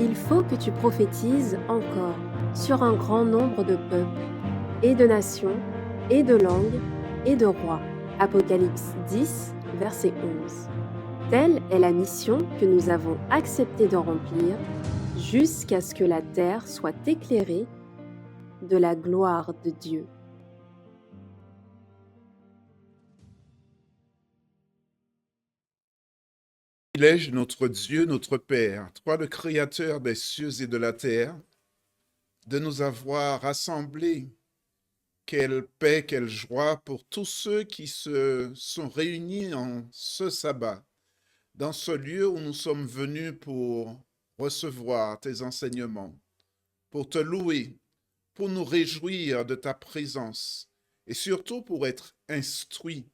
Il faut que tu prophétises encore sur un grand nombre de peuples, et de nations, et de langues, et de rois. Apocalypse 10, verset 11. Telle est la mission que nous avons accepté de remplir jusqu'à ce que la terre soit éclairée de la gloire de Dieu. Privilège, notre Dieu, notre Père, toi le Créateur des cieux et de la terre, de nous avoir rassemblés. Quelle paix, quelle joie pour tous ceux qui se sont réunis en ce sabbat, dans ce lieu où nous sommes venus pour recevoir tes enseignements, pour te louer, pour nous réjouir de ta présence et surtout pour être instruits,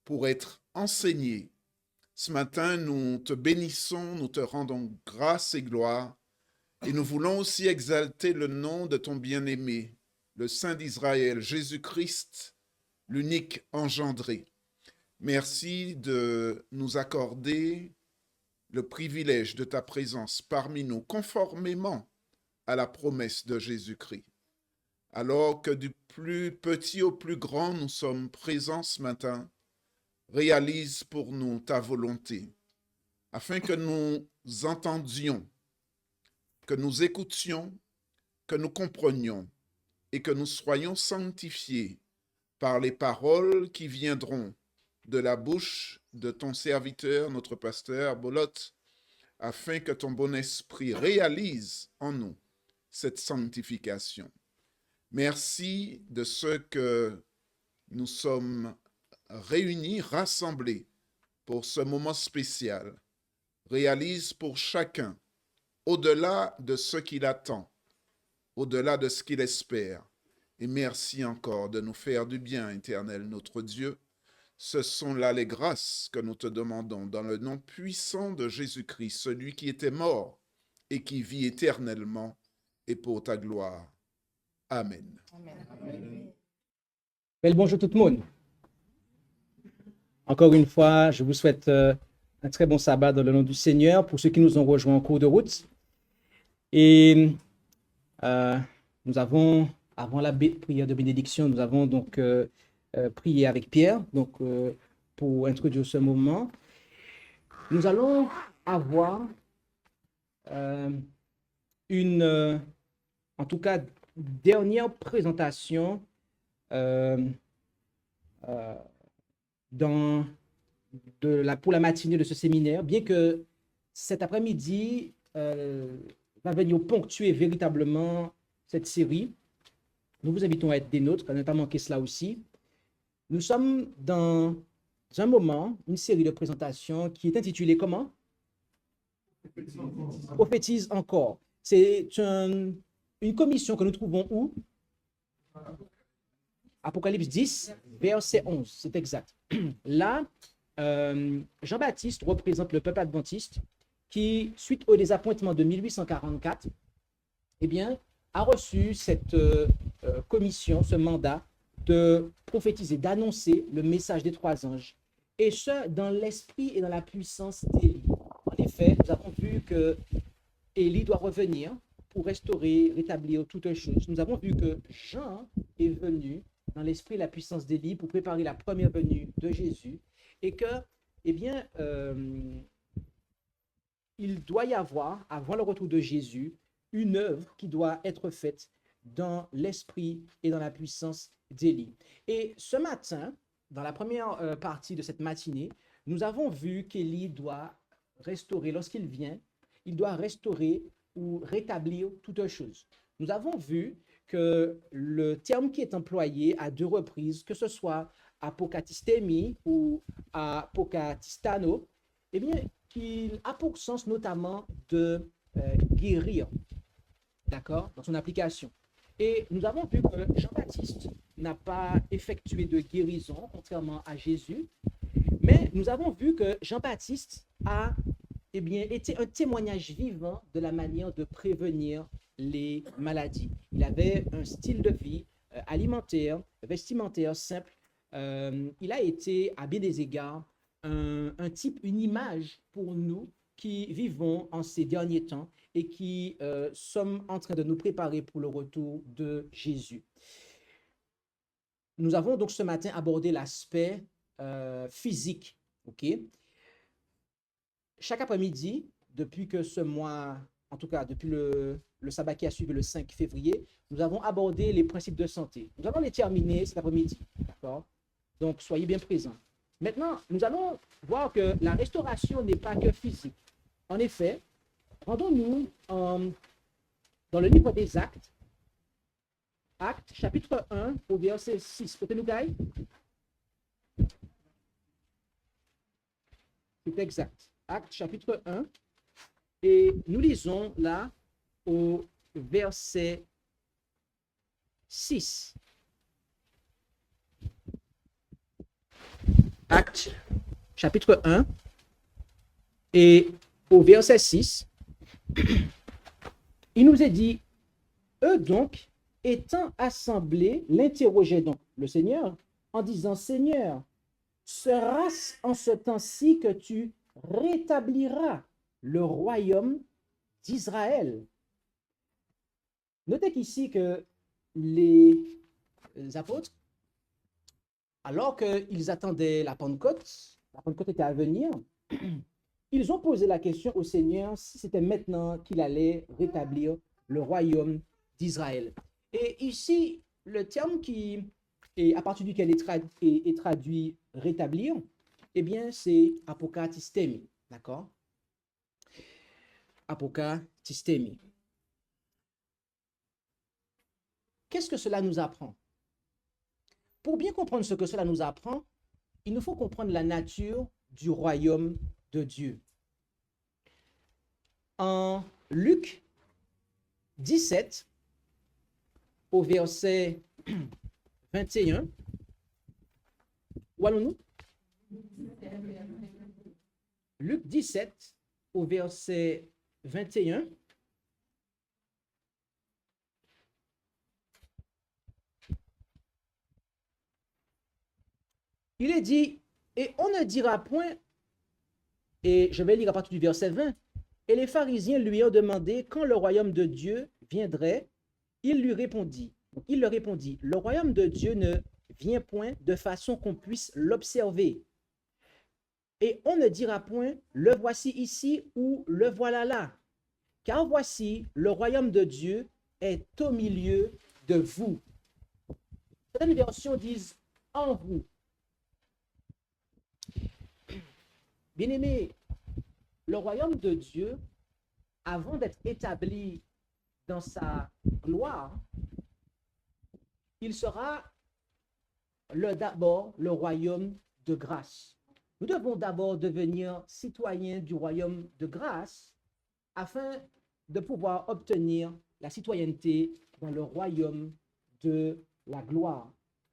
pour être enseignés. Ce matin, nous te bénissons, nous te rendons grâce et gloire, et nous voulons aussi exalter le nom de ton bien-aimé, le Saint d'Israël, Jésus-Christ, l'unique engendré. Merci de nous accorder le privilège de ta présence parmi nous, conformément à la promesse de Jésus-Christ. Alors que du plus petit au plus grand, nous sommes présents ce matin, réalise pour nous ta volonté, afin que nous entendions, que nous écoutions, que nous comprenions et que nous soyons sanctifiés par les paroles qui viendront de la bouche de ton serviteur, notre pasteur Bolot, afin que ton bon esprit réalise en nous cette sanctification. Merci de ce que nous sommes réunis, rassemblés pour ce moment spécial. Réalise pour chacun, au-delà de ce qu'il attend, au-delà de ce qu'il espère. Et merci encore de nous faire du bien, Éternel, notre Dieu. Ce sont là les grâces que nous te demandons dans le nom puissant de Jésus-Christ, celui qui était mort et qui vit éternellement et pour ta gloire. Amen. Amen. Bel bonjour tout le monde. Encore une fois, je vous souhaite un très bon sabbat dans le nom du Seigneur pour ceux qui nous ont rejoints en cours de route. Et nous avons, avant la prière de bénédiction, nous avons donc prié avec Pierre donc, pour introduire ce moment. Nous allons avoir en tout cas, dernière présentation pour la matinée de ce séminaire, bien que cet après-midi va venir ponctuer véritablement cette série. Nous vous invitons à être des nôtres, à ne pas manquer cela aussi. Nous sommes dans un moment, une série de présentations qui est intitulée comment? Prophétise encore. C'est une commission que nous trouvons où? Apocalypse 10, verset 11, c'est exact. Là, Jean-Baptiste représente le peuple adventiste qui, suite au désappointement de 1844, eh bien, a reçu cette commission, ce mandat de prophétiser, d'annoncer le message des trois anges, et ce, dans l'esprit et dans la puissance d'Élie. En effet, nous avons vu que Élie doit revenir pour restaurer, rétablir toutes choses. Nous avons vu que Jean est venu dans l'esprit et la puissance d'Élie pour préparer la première venue de Jésus, et que, eh bien, il doit y avoir, avant le retour de Jésus, une œuvre qui doit être faite dans l'esprit et dans la puissance d'Élie. Et ce matin, dans la première partie de cette matinée, nous avons vu qu'Élie doit restaurer, lorsqu'il vient, il doit restaurer ou rétablir toutes choses. Nous avons vu que le terme qui est employé à deux reprises, que ce soit apokatistemi ou apokatistano, eh bien, il a pour sens notamment de guérir, d'accord, dans son application. Et nous avons vu que Jean-Baptiste n'a pas effectué de guérison, contrairement à Jésus, mais nous avons vu que Jean-Baptiste a eh bien, été un témoignage vivant de la manière de prévenir les maladies. Il avait un style de vie alimentaire, vestimentaire simple. Il a été, à bien des égards, un type, une image pour nous qui vivons en ces derniers temps et qui sommes en train de nous préparer pour le retour de Jésus. Nous avons donc ce matin abordé l'aspect physique, ok? Chaque après-midi, depuis que ce mois, en tout cas depuis le sabbat qui a suivi le 5 février, nous avons abordé les principes de santé. Nous allons les terminer cet après-midi, d'accord? Donc, soyez bien présents. Maintenant, nous allons voir que la restauration n'est pas que physique. En effet, rendons-nous dans le livre des Actes, Actes, chapitre 1, au verset 6. Peut-être c'est exact. Actes, chapitre 1, et nous lisons là au verset 6. Actes, chapitre 1, et au verset 6, il nous est dit, eux donc, étant assemblés, l'interrogeaient donc le Seigneur en disant, Seigneur, sera-ce en ce temps-ci que tu rétabliras le royaume d'Israël? Notez qu'ici que les apôtres, alors qu'ils attendaient la Pentecôte était à venir, ils ont posé la question au Seigneur si c'était maintenant qu'il allait rétablir le royaume d'Israël. Et ici, le terme qui est à partir duquel est traduit rétablir, eh bien, c'est apokatistemi, d'accord? Apokatistemi. Qu'est-ce que cela nous apprend? Pour bien comprendre ce que cela nous apprend, il nous faut comprendre la nature du royaume de Dieu. En Luc 17, au verset 21, où allons-nous? Luc 17, au verset 21. Il est dit, et on ne dira point, et je vais lire à partir du verset 20, et les pharisiens lui ont demandé quand le royaume de Dieu viendrait. Il leur répondit, le royaume de Dieu ne vient point de façon qu'on puisse l'observer. Et on ne dira point, le voici ici ou le voilà là. Car voici, le royaume de Dieu est au milieu de vous. Certaines versions disent en vous. Bien-aimés, le royaume de Dieu, avant d'être établi dans sa gloire, il sera d'abord le royaume de grâce. Nous devons d'abord devenir citoyens du royaume de grâce afin de pouvoir obtenir la citoyenneté dans le royaume de la gloire.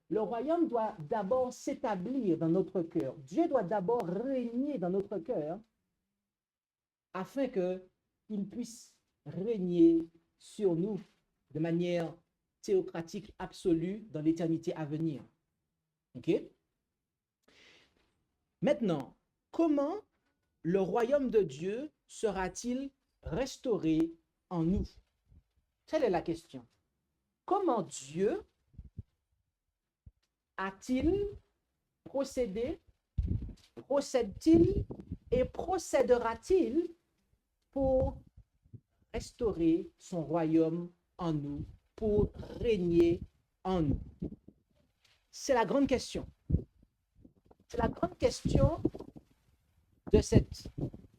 Le royaume doit d'abord s'établir dans notre cœur. Dieu doit d'abord régner dans notre cœur afin qu'il puisse régner sur nous de manière théocratique absolue dans l'éternité à venir. OK? Maintenant, comment le royaume de Dieu sera-t-il restauré en nous? Telle est la question. Comment Dieu a-t-il procédé, procède-t-il et procédera-t-il pour restaurer son royaume en nous, pour régner en nous? C'est la grande question. C'est la grande question de cette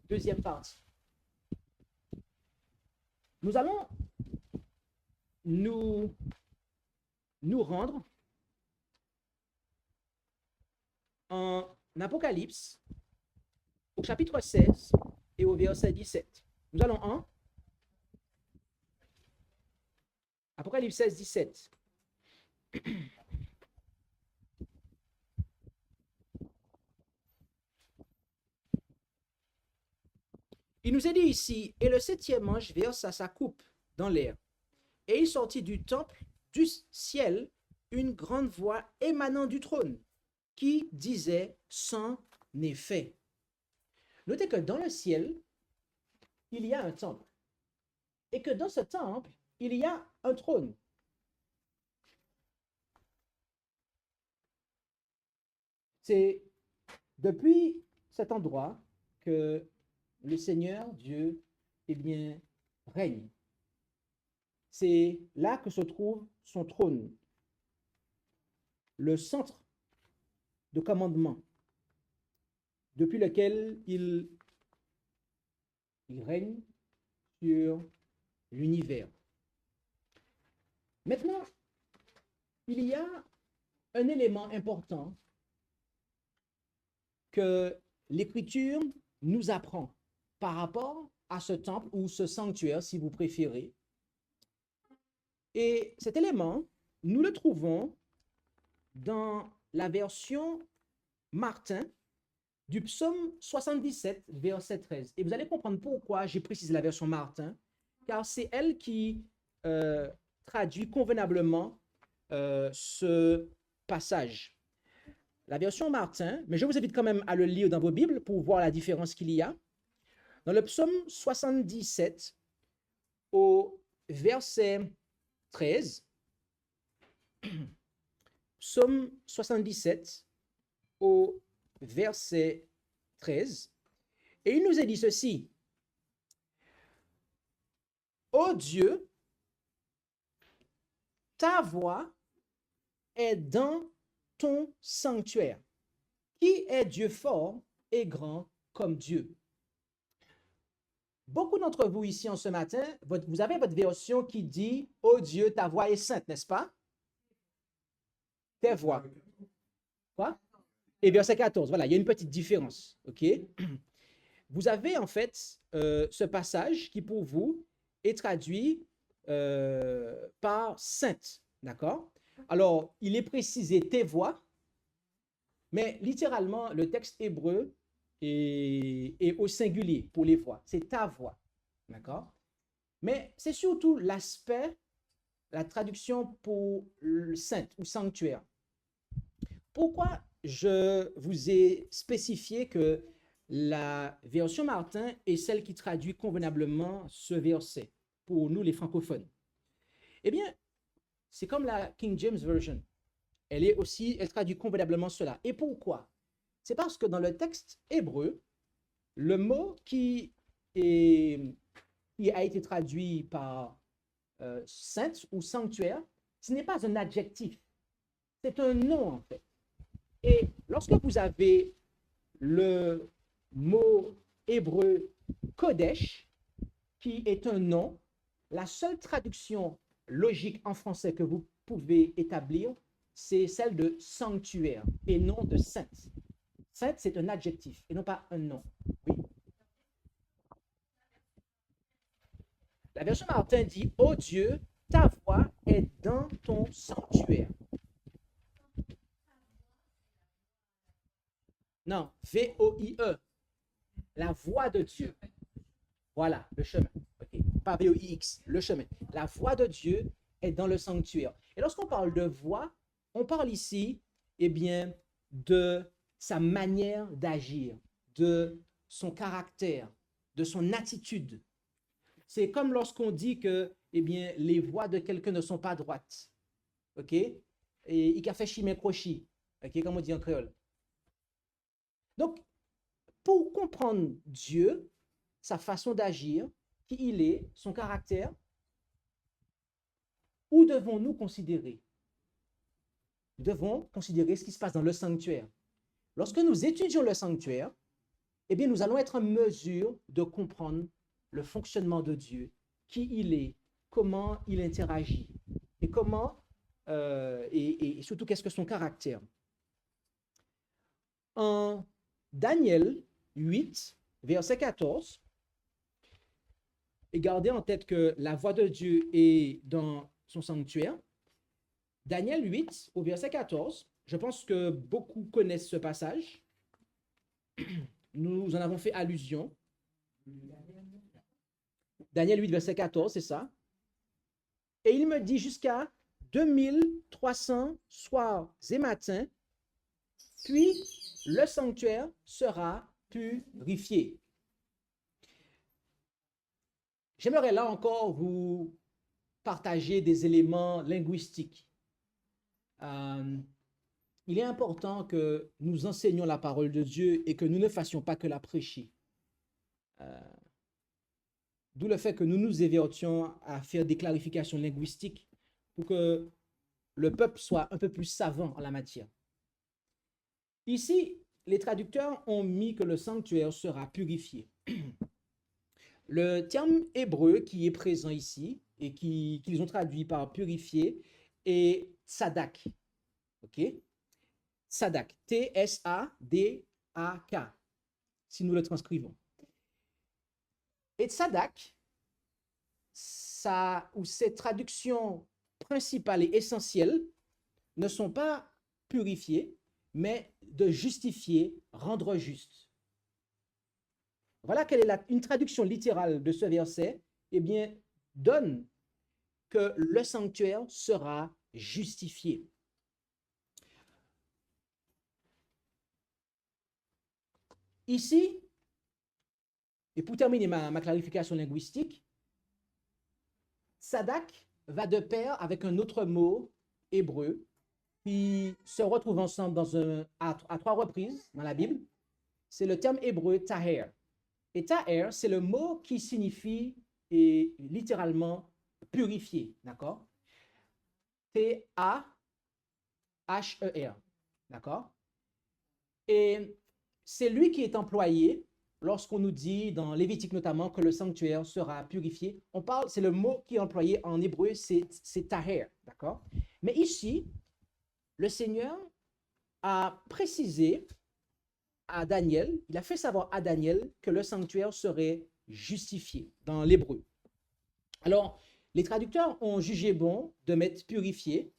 deuxième partie. Nous allons nous rendre en Apocalypse, au chapitre 16 et au verset 17. Nous allons en Apocalypse 16, 17. Il nous est dit ici, et le septième ange versa sa coupe dans l'air, et il sortit du temple du ciel une grande voix émanant du trône, qui disait sans effet. Notez que dans le ciel, il y a un temple. Et que dans ce temple, il y a un trône. C'est depuis cet endroit que le Seigneur Dieu, eh bien, règne. C'est là que se trouve son trône, le centre de commandement, depuis lequel il règne sur l'univers. Maintenant, il y a un élément important que l'Écriture nous apprend par rapport à ce temple ou ce sanctuaire, si vous préférez. Et cet élément, nous le trouvons dans la version Martin du psaume 77, verset 13. Et vous allez comprendre pourquoi j'ai précisé la version Martin, car c'est elle qui traduit convenablement ce passage. La version Martin, mais je vous invite quand même à le lire dans vos Bibles pour voir la différence qu'il y a. Dans le psaume 77, au verset 13, psaume 77, au verset 13, et il nous est dit ceci: Ô Dieu, ta voix est dans ton sanctuaire. Qui est Dieu fort et grand comme Dieu? Beaucoup d'entre vous ici en ce matin, vous avez votre version qui dit « Ô Dieu, ta voix est sainte », n'est-ce pas? Tes voix. Quoi? Et verset 14, voilà, il y a une petite différence, ok? Vous avez en fait ce passage qui pour vous est traduit par sainte, d'accord? Alors, il est précisé tes voix, mais littéralement, le texte hébreu est au singulier pour les voix. C'est ta voix, d'accord? Mais c'est surtout l'aspect, la traduction pour le sainte ou sanctuaire. Pourquoi je vous ai spécifié que la version Martin est celle qui traduit convenablement ce verset pour nous les francophones? Eh bien, c'est comme la King James Version. Elle traduit convenablement cela. Et pourquoi? C'est parce que dans le texte hébreu, le mot qui a été traduit par sainte ou sanctuaire, ce n'est pas un adjectif, c'est un nom en fait. Et lorsque vous avez le mot hébreu Kodesh, qui est un nom, la seule traduction logique en français que vous pouvez établir, c'est celle de sanctuaire et non de sainte. Sainte, c'est un adjectif et non pas un nom. Oui. La version Martin dit « Ô Dieu, ta voix est dans ton sanctuaire ». Non, V-O-I-E, la voix de Dieu. Voilà, le chemin. Okay. Pas V-O-I-X, le chemin. La voix de Dieu est dans le sanctuaire. Et lorsqu'on parle de voix, on parle ici, eh bien, de sa manière d'agir, de son caractère, de son attitude. C'est comme lorsqu'on dit que, eh bien, les voies de quelqu'un ne sont pas droites. OK? Et il a fait chimé crochi. OK? Comme on dit en créole. Donc, pour comprendre Dieu, sa façon d'agir, qui il est, son caractère, où devons-nous considérer? Nous devons considérer ce qui se passe dans le sanctuaire. Lorsque nous étudions le sanctuaire, eh bien, nous allons être en mesure de comprendre le fonctionnement de Dieu, qui il est, comment il interagit, et comment, et surtout qu'est-ce que son caractère. En Daniel 8, verset 14, et gardez en tête que la voix de Dieu est dans son sanctuaire. Daniel 8, au verset 14, je pense que beaucoup connaissent ce passage. Nous en avons fait allusion. Daniel 8, verset 14, c'est ça. Et il me dit jusqu'à 2300 soirs et matins, puis le sanctuaire sera purifié. J'aimerais là encore vous partager des éléments linguistiques. Il est important que nous enseignions la parole de Dieu et que nous ne fassions pas que la prêcher. D'où le fait que nous nous évertions à faire des clarifications linguistiques pour que le peuple soit un peu plus savant en la matière. Ici, les traducteurs ont mis que le sanctuaire sera purifié. Le terme hébreu qui est présent ici et qu'ils ont traduit par purifié est tsadak. OK? Tsadak. T-S-A-D-A-K. Si nous le transcrivons. Et tsadak, ses traductions principales et essentielles ne sont pas purifiées, mais de justifier, rendre juste. Voilà quelle est une traduction littérale de ce verset. Eh bien, donne que le sanctuaire sera justifié. Ici, et pour terminer ma clarification linguistique, Sadak va de pair avec un autre mot hébreu qui se retrouve ensemble à 3 reprises dans la Bible. C'est le terme hébreu taher. Et taher, c'est le mot qui signifie littéralement purifier, d'accord? T-A-H-E-R, d'accord? Et c'est lui qui est employé lorsqu'on nous dit, dans Lévitique notamment, que le sanctuaire sera purifié. C'est le mot qui est employé en hébreu, c'est taher, d'accord? Mais ici, le Seigneur a précisé à Daniel, il a fait savoir à Daniel que le sanctuaire serait justifié dans l'hébreu. Alors, les traducteurs ont jugé bon de mettre purifié.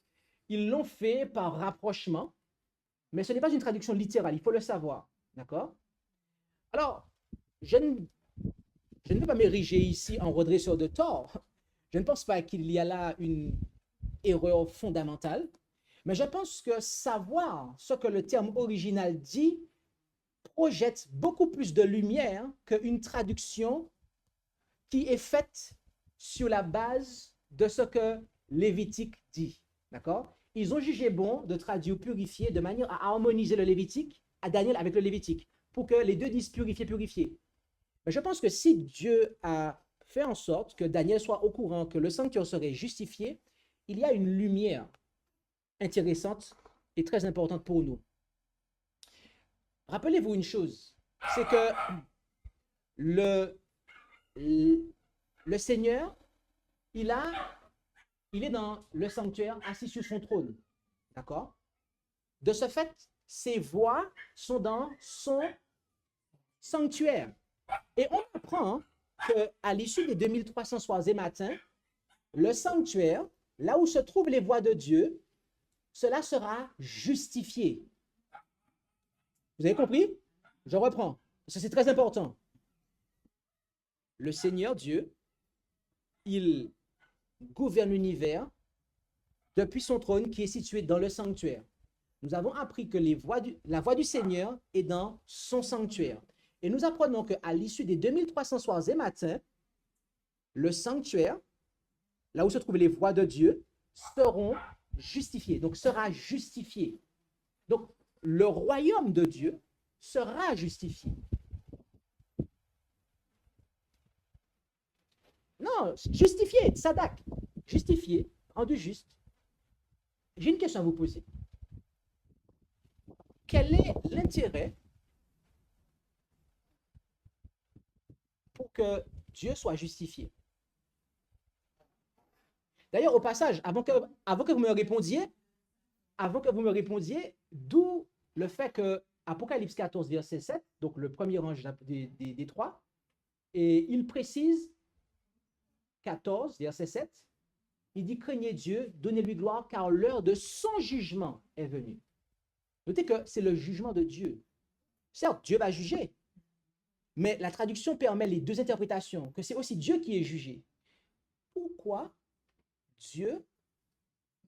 Ils l'ont fait par rapprochement, mais ce n'est pas une traduction littérale, il faut le savoir, d'accord? Alors, je ne veux pas m'ériger ici en redresseur de tort. Je ne pense pas qu'il y a là une erreur fondamentale, mais je pense que savoir ce que le terme original dit projette beaucoup plus de lumière qu'une traduction qui est faite sur la base de ce que Lévitique dit. D'accord? Ils ont jugé bon de traduire purifier de manière à harmoniser le Lévitique, à Daniel avec le Lévitique, pour que les deux disent purifier, purifier. Mais je pense que si Dieu a fait en sorte que Daniel soit au courant que le sanctuaire serait justifié, il y a une lumière intéressante et très importante pour nous. Rappelez-vous une chose, c'est que le Seigneur, il est dans le sanctuaire assis sur son trône. D'accord? De ce fait, ses voix sont dans son sanctuaire. Et on apprend qu'à l'issue des 2300 soirs et matins, le sanctuaire, là où se trouvent les voix de Dieu, cela sera justifié. Vous avez compris? Je reprends. Ça, c'est très important. Le Seigneur Dieu, il gouverne l'univers depuis son trône qui est situé dans le sanctuaire. Nous avons appris que la voix du Seigneur est dans son sanctuaire. Et nous apprenons qu'à l'issue des 2300 soirs et matins, le sanctuaire, là où se trouvent les voix de Dieu, seront justifiés. Donc, sera justifié. Donc, le royaume de Dieu sera justifié. Non, justifié, sadak. Justifié, rendu juste. J'ai une question à vous poser. Quel est l'intérêt pour que Dieu soit justifié? D'ailleurs, au passage, avant que vous me répondiez, d'où le fait que Apocalypse 14, verset 7, donc le premier ange des trois, et il précise 14, verset 7, il dit: craignez Dieu, donnez-lui gloire, car l'heure de son jugement est venue. Notez que c'est le jugement de Dieu. Certes, Dieu va juger, mais la traduction permet les deux interprétations, que c'est aussi Dieu qui est jugé. Pourquoi Dieu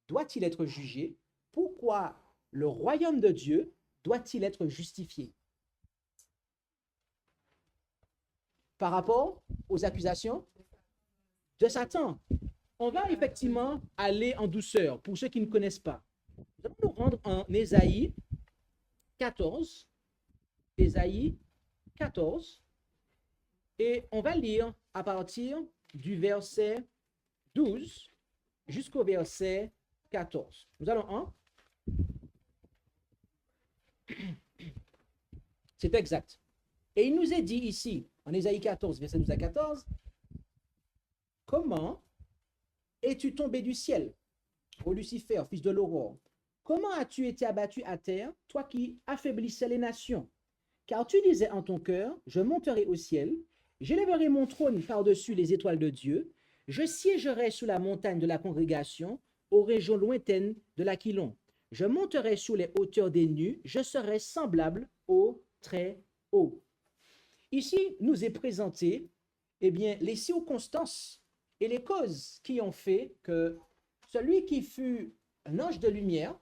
doit-il être jugé? Pourquoi le royaume de Dieu doit-il être justifié? Par rapport aux accusations de Satan. On va effectivement aller en douceur pour ceux qui ne connaissent pas. Nous allons nous rendre en Ésaïe 14. Ésaïe 14. Et on va lire à partir du verset 12 jusqu'au verset 14. Nous allons en. C'est exact. Et il nous est dit ici, en Ésaïe 14, verset 12 à 14, comment es-tu tombé du ciel, ô Lucifer, fils de l'aurore? Comment as-tu été abattu à terre, toi qui affaiblissais les nations? Car tu disais en ton cœur, je monterai au ciel, j'élèverai mon trône par-dessus les étoiles de Dieu, je siégerai sous la montagne de la congrégation, aux régions lointaines de l'Aquilon. Je monterai sur les hauteurs des nues, je serai semblable au très haut. Ici, nous est présenté, les circonstances et les causes qui ont fait que celui qui fut un ange de lumière,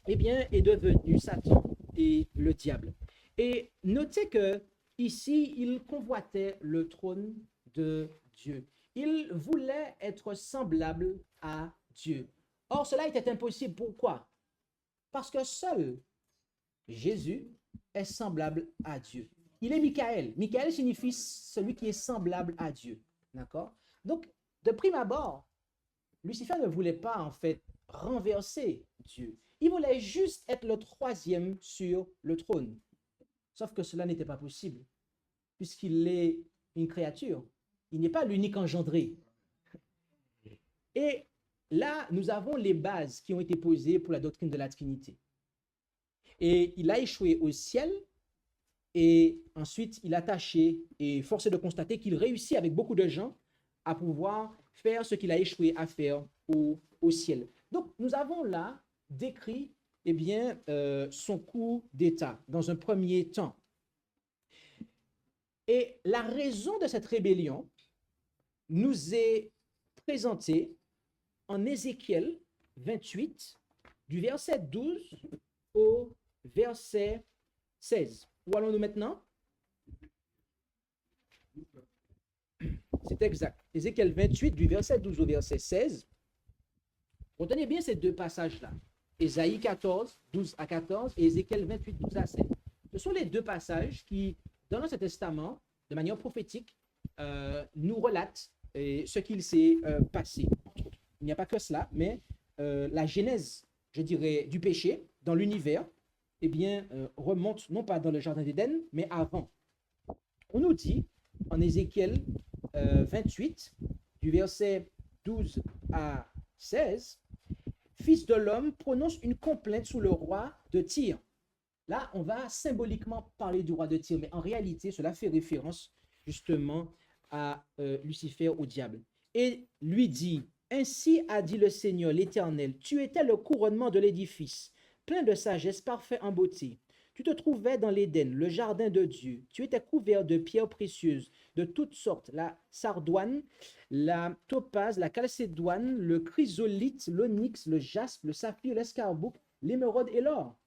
est devenu Satan et le diable. Et notez que ici, il convoitait le trône de Dieu. Il voulait être semblable à Dieu. Or, cela était impossible. Pourquoi? Parce que seul Jésus est semblable à Dieu. Il est Michael. Michael signifie celui qui est semblable à Dieu. D'accord? Donc, de prime abord, Lucifer ne voulait pas en fait renverser Dieu. Il voulait juste être le troisième sur le trône. Sauf que cela n'était pas possible, puisqu'il est une créature. Il n'est pas l'unique engendré. Et là, nous avons les bases qui ont été posées pour la doctrine de la Trinité. Et il a échoué au ciel, et ensuite il a tâché, et force est de constater qu'il réussit avec beaucoup de gens à pouvoir faire ce qu'il a échoué à faire au ciel. Donc, nous avons là décrit son coup d'état dans un premier temps. Et la raison de cette rébellion nous est présentée en Ézéchiel 28, du verset 12 au verset 16. Où allons-nous maintenant? C'est exact. Ézéchiel 28, du verset 12 au verset 16. Retenez bien ces deux passages-là. Ésaïe 14, 12 à 14 et Ézéchiel 28, 12 à 16. Ce sont les deux passages qui, dans l'Ancien Testament, de manière prophétique, nous relatent ce qu'il s'est passé. Il n'y a pas que cela, mais la genèse, je dirais, du péché dans l'univers, remonte non pas dans le jardin d'Éden, mais avant. On nous dit, en Ézéchiel 28, du verset 12 à 16, Fils de l'homme prononce une complainte sur le roi de Tyr. Là, on va symboliquement parler du roi de Tyr, mais en réalité, cela fait référence justement à Lucifer, au diable. Et lui dit, ainsi a dit le Seigneur l'Éternel, tu étais le couronnement de l'édifice, plein de sagesse, parfait en beauté. Tu te trouvais dans l'Éden, le jardin de Dieu. Tu étais couvert de pierres précieuses, de toutes sortes, la sardoine, la topaze, la chalcédoine, le chrysolithe, l'onyx, le jaspe, le saphir, l'escarboucle, l'émeraude et l'or.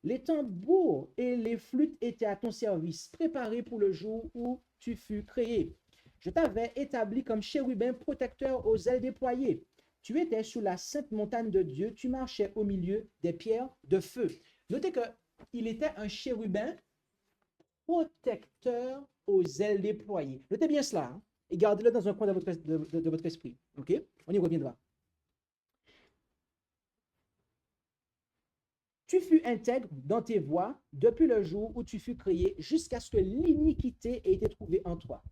Les tambours et les flûtes étaient à ton service, préparés pour le jour où tu fus créé. Je t'avais établi comme chérubin protecteur aux ailes déployées. Tu étais sur la sainte montagne de Dieu, tu marchais au milieu des pierres de feu. Notez qu'il était un chérubin protecteur aux ailes déployées. Notez bien cela, hein, et gardez-le dans un coin de votre esprit. Ok? On y reviendra. Tu fus intègre dans tes voies depuis le jour où tu fus créé jusqu'à ce que l'iniquité ait été trouvée en toi.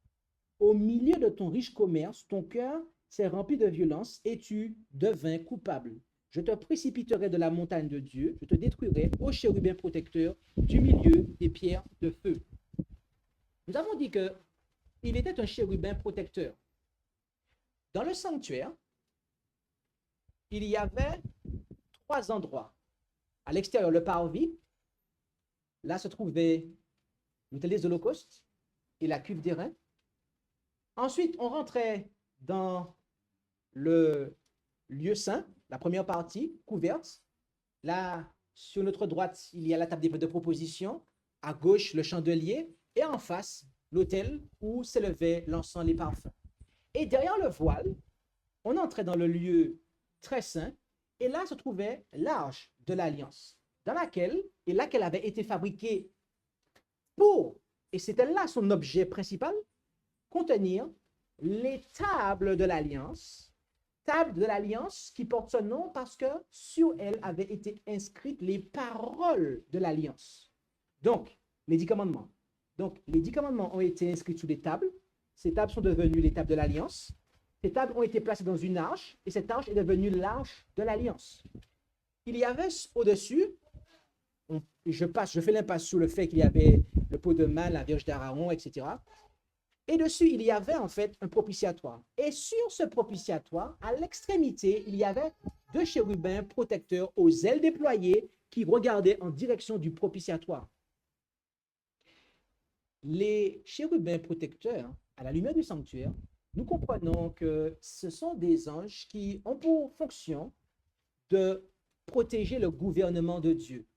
Au milieu de ton riche commerce, ton cœur s'est rempli de violence et tu devins coupable. Je te précipiterai de la montagne de Dieu, je te détruirai, ô chérubin protecteur, du milieu des pierres de feu. Nous avons dit qu'il était un chérubin protecteur. Dans le sanctuaire, il y avait 3 endroits. À l'extérieur, le parvis, là se trouvait l'autel des holocaustes et la cuve d'airain. Ensuite, on rentrait dans le lieu saint, la première partie, couverte. Là, sur notre droite, il y a la table de proposition. À gauche, le chandelier. Et en face, l'autel où s'élevait l'encens, les parfums. Et derrière le voile, on entrait dans le lieu très saint, et là se trouvait l'arche de l'alliance, laquelle avait été fabriquée pour, et c'était là son objet principal, contenir les tables de l'alliance qui portent ce nom parce que sur elles avaient été inscrites les paroles de l'alliance. Donc, les 10 commandements. Donc, les 10 commandements ont été inscrits sur des tables. Ces tables sont devenues les tables de l'alliance. Ces tables ont été placées dans une arche et cette arche est devenue l'arche de l'alliance. Il y avait au-dessus, je fais l'impasse sur le fait qu'il y avait le pot de main, la Vierge d'Aaron, etc. Et dessus, il y avait en fait un propitiatoire. Et sur ce propitiatoire, à l'extrémité, il y avait 2 chérubins protecteurs aux ailes déployées qui regardaient en direction du propitiatoire. Les chérubins protecteurs, à la lumière du sanctuaire, nous comprenons que ce sont des anges qui ont pour fonction de protéger le gouvernement de Dieu,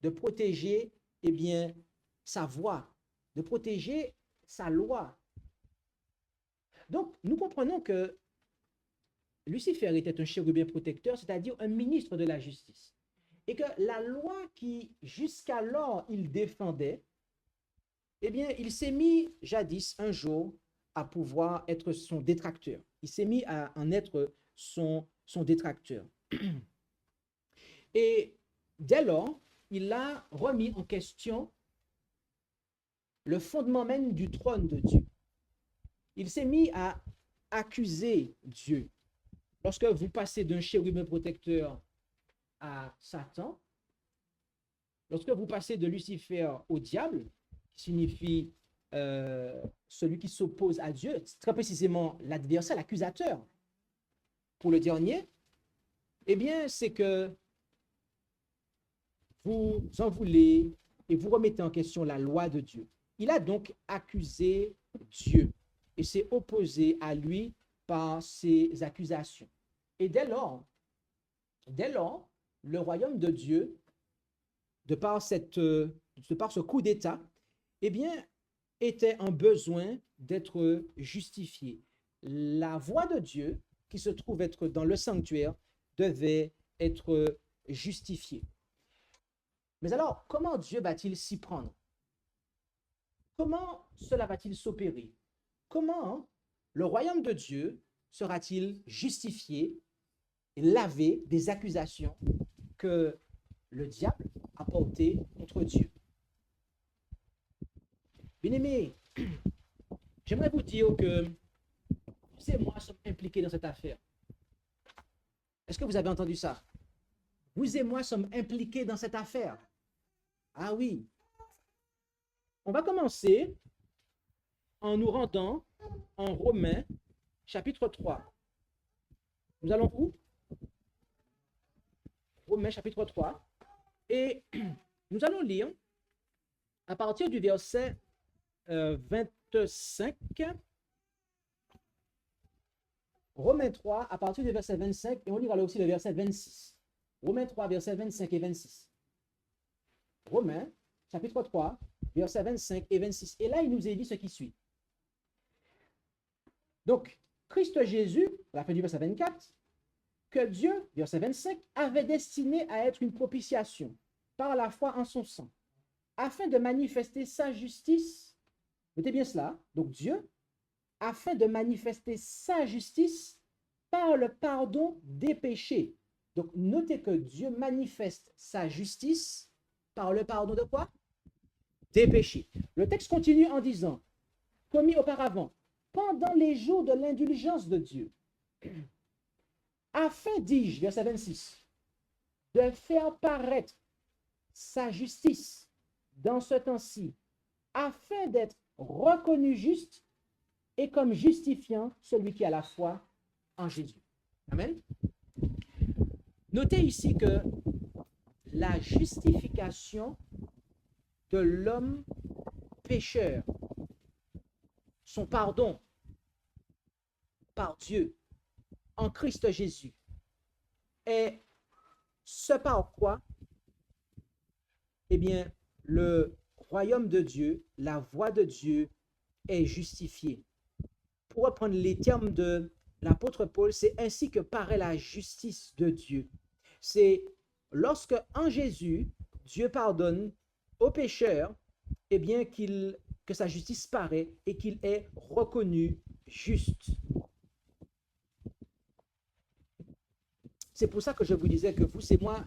de protéger, eh bien, sa voix, de protéger sa loi. Donc, nous comprenons que Lucifer était un chérubin protecteur, c'est-à-dire un ministre de la justice. Et que la loi qui, jusqu'alors, il défendait, eh bien, il s'est mis jadis, un jour, à pouvoir être son détracteur. Il s'est mis à en être son détracteur. Et dès lors, il a remis en question le fondement même du trône de Dieu. Il s'est mis à accuser Dieu. Lorsque vous passez d'un chérubin protecteur à Satan, lorsque vous passez de Lucifer au diable, qui signifie celui qui s'oppose à Dieu, très précisément l'adversaire, l'accusateur, pour le dernier, eh bien, c'est que vous en voulez et vous remettez en question la loi de Dieu. Il a donc accusé Dieu et s'est opposé à lui par ses accusations. Et dès lors, le royaume de Dieu, de par ce coup d'État, eh bien, était en besoin d'être justifié. La voix de Dieu, qui se trouve être dans le sanctuaire, devait être justifiée. Mais alors, comment Dieu va-t-il s'y prendre? Comment cela va-t-il s'opérer? Comment le royaume de Dieu sera-t-il justifié et lavé des accusations que le diable a portées contre Dieu? Bien-aimés, j'aimerais vous dire que vous et moi sommes impliqués dans cette affaire. Est-ce que vous avez entendu ça? Vous et moi sommes impliqués dans cette affaire. Ah oui. On va commencer en nous rendant en Romains, chapitre 3. Nous allons où? Romains, chapitre 3. Et nous allons lire à partir du verset 25. Romains 3, à partir du verset 25, et on lira là aussi le verset 26. Romains 3, versets 25 et 26. Romains, chapitre 3, versets 25 et 26. Et là, il nous est dit ce qui suit. Donc, Christ Jésus, à la fin du verset 24, que Dieu, verset 25, avait destiné à être une propitiation par la foi en son sang, afin de manifester sa justice. Notez bien cela. Donc, Dieu, afin de manifester sa justice par le pardon des péchés. Donc, notez que Dieu manifeste sa justice par le pardon de quoi? Des péchés. Le texte continue en disant, commis auparavant, pendant les jours de l'indulgence de Dieu, afin, dis-je, verset 26, de faire paraître sa justice dans ce temps-ci, afin d'être reconnu juste et comme justifiant celui qui a la foi en Jésus. Amen. Notez ici que la justification de l'homme pécheur, son pardon par Dieu en Christ Jésus, est ce par quoi, eh bien, le royaume de Dieu, la voix de Dieu est justifiée pour reprendre les termes de l'apôtre Paul, c'est ainsi que paraît la justice de Dieu. C'est lorsque en Jésus, Dieu pardonne aux pécheurs, eh bien que sa justice paraît et qu'il est reconnu juste. C'est pour ça que je vous disais que vous et moi,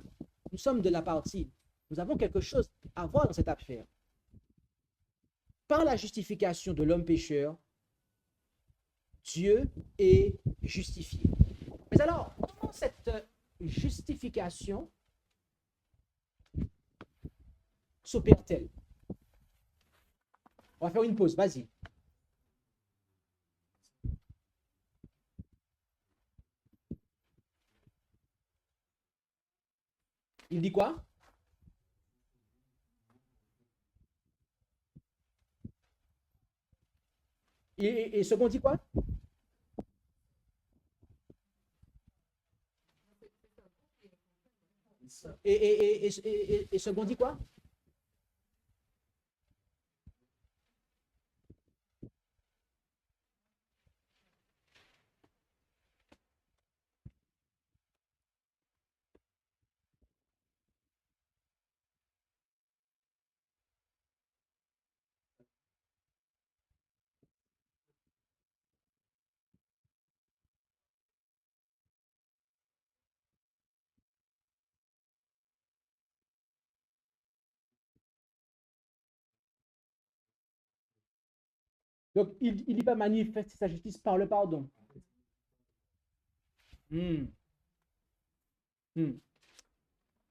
nous sommes de la partie. Nous avons quelque chose à voir dans cette affaire. Par la justification de l'homme pécheur, Dieu est justifié. Mais alors, comment cette justification s'opère-t-elle? On va faire une pause, vas-y. Il dit quoi? Et second dit quoi? Et second dit quoi? Donc, il dit pas manifester sa justice par le pardon.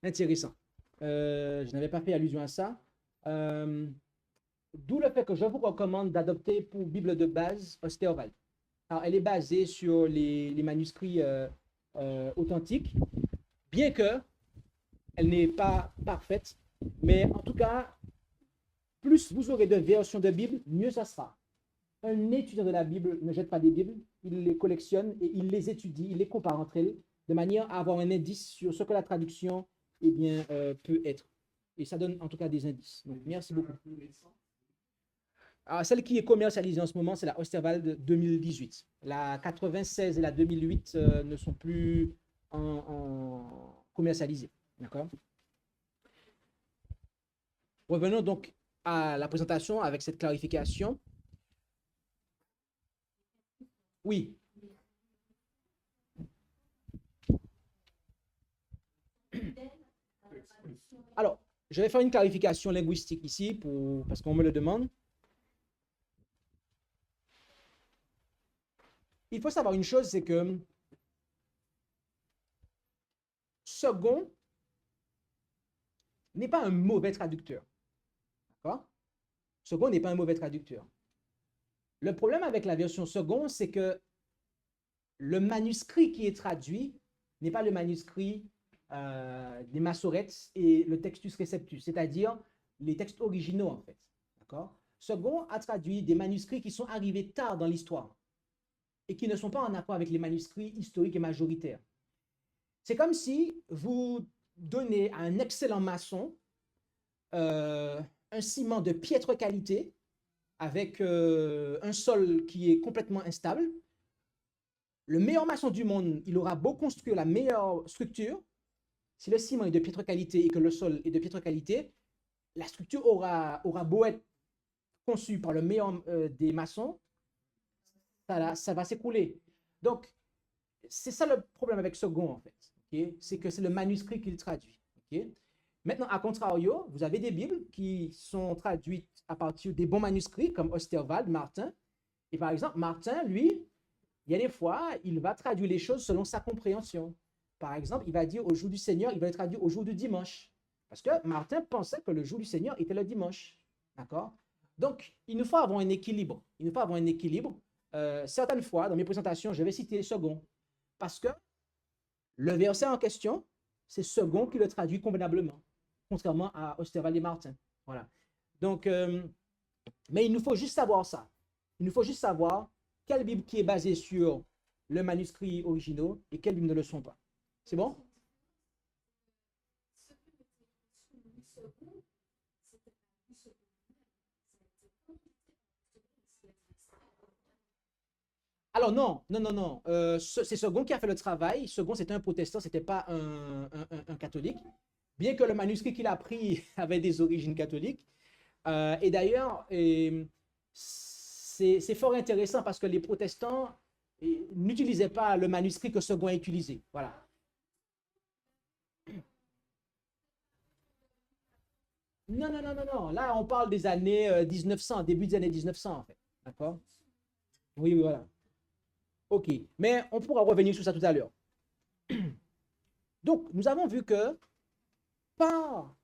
Intéressant. Je n'avais pas fait allusion à ça. D'où le fait que je vous recommande d'adopter pour Bible de base Osterwald. Alors, elle est basée sur les manuscrits authentiques, bien que elle n'est pas parfaite, mais en tout cas, plus vous aurez de versions de Bible, mieux ça sera. Un étudiant de la Bible ne jette pas des Bibles, il les collectionne et il les étudie, il les compare entre elles, de manière à avoir un indice sur ce que la traduction peut être. Et ça donne en tout cas des indices. Donc, merci beaucoup. Alors, celle qui est commercialisée en ce moment, c'est la Osterwald 2018. La 96 et la 2008 ne sont plus commercialisées. D'accord? Revenons donc à la présentation avec cette clarification. Oui. Alors, je vais faire une clarification linguistique ici parce qu'on me le demande. Il faut savoir une chose, c'est que second n'est pas un mauvais traducteur. D'accord? Second n'est pas un mauvais traducteur. Le problème avec la version second, c'est que le manuscrit qui est traduit n'est pas le manuscrit des Massorettes et le Textus Receptus, c'est-à-dire les textes originaux en fait. D'accord? Second a traduit des manuscrits qui sont arrivés tard dans l'histoire et qui ne sont pas en accord avec les manuscrits historiques et majoritaires. C'est comme si vous donnez à un excellent maçon un ciment de piètre qualité avec un sol qui est complètement instable. Le meilleur maçon du monde, il aura beau construire la meilleure structure, si le ciment est de piètre qualité et que le sol est de piètre qualité, la structure aura beau être conçue par le meilleur des maçons, ça va s'écrouler. Donc, c'est ça le problème avec Second, en fait. Okay? C'est que c'est le manuscrit qu'il traduit. Okay? Maintenant, à contrario, vous avez des Bibles qui sont traduites à partir des bons manuscrits, comme Osterwald, Martin. Et par exemple, Martin, lui, il y a des fois, il va traduire les choses selon sa compréhension. Par exemple, il va dire au jour du Seigneur, il va le traduire au jour du dimanche. Parce que Martin pensait que le jour du Seigneur était le dimanche. D'accord? Donc, il nous faut avoir un équilibre. Il nous faut avoir un équilibre. Certaines fois, dans mes présentations, je vais citer Second. Parce que le verset en question, c'est Second qui le traduit convenablement, contrairement à Osterwald et Martin. Voilà. Donc, mais il nous faut juste savoir ça. Il nous faut juste savoir quelle Bible qui est basée sur le manuscrit originaux et quelles Bibles ne le sont pas. C'est bon? Alors non, non, non, non. C'est Second qui a fait le travail. Second, c'était un protestant, c'était pas un catholique. Bien que le manuscrit qu'il a pris avait des origines catholiques. Et d'ailleurs, c'est fort intéressant parce que les protestants n'utilisaient pas le manuscrit que Second a utilisé. Voilà. Non, non, non, non, non. Là, on parle des années 1900, début des années 1900, en fait. D'accord? Oui, oui, voilà. OK. Mais on pourra revenir sur ça tout à l'heure. Donc, nous avons vu que par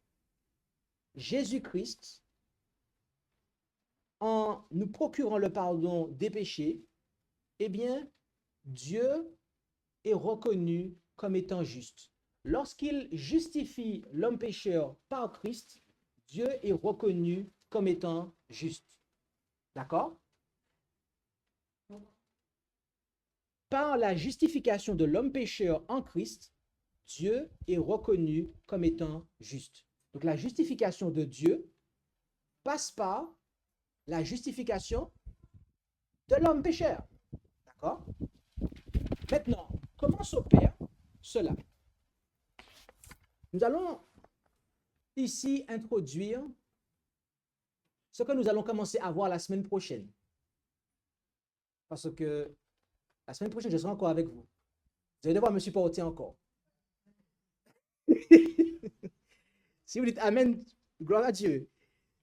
Jésus-Christ, en nous procurant le pardon des péchés, eh bien, Dieu est reconnu comme étant juste. Lorsqu'il justifie l'homme pécheur par Christ, Dieu est reconnu comme étant juste. D'accord? Par la justification de l'homme pécheur en Christ, Dieu est reconnu comme étant juste. Donc la justification de Dieu passe par la justification de l'homme pécheur. D'accord? Maintenant, comment s'opère cela? Nous allons ici introduire ce que nous allons commencer à voir la semaine prochaine. Parce que la semaine prochaine, je serai encore avec vous. Vous allez devoir me supporter encore. Si vous dites Amen, gloire à Dieu.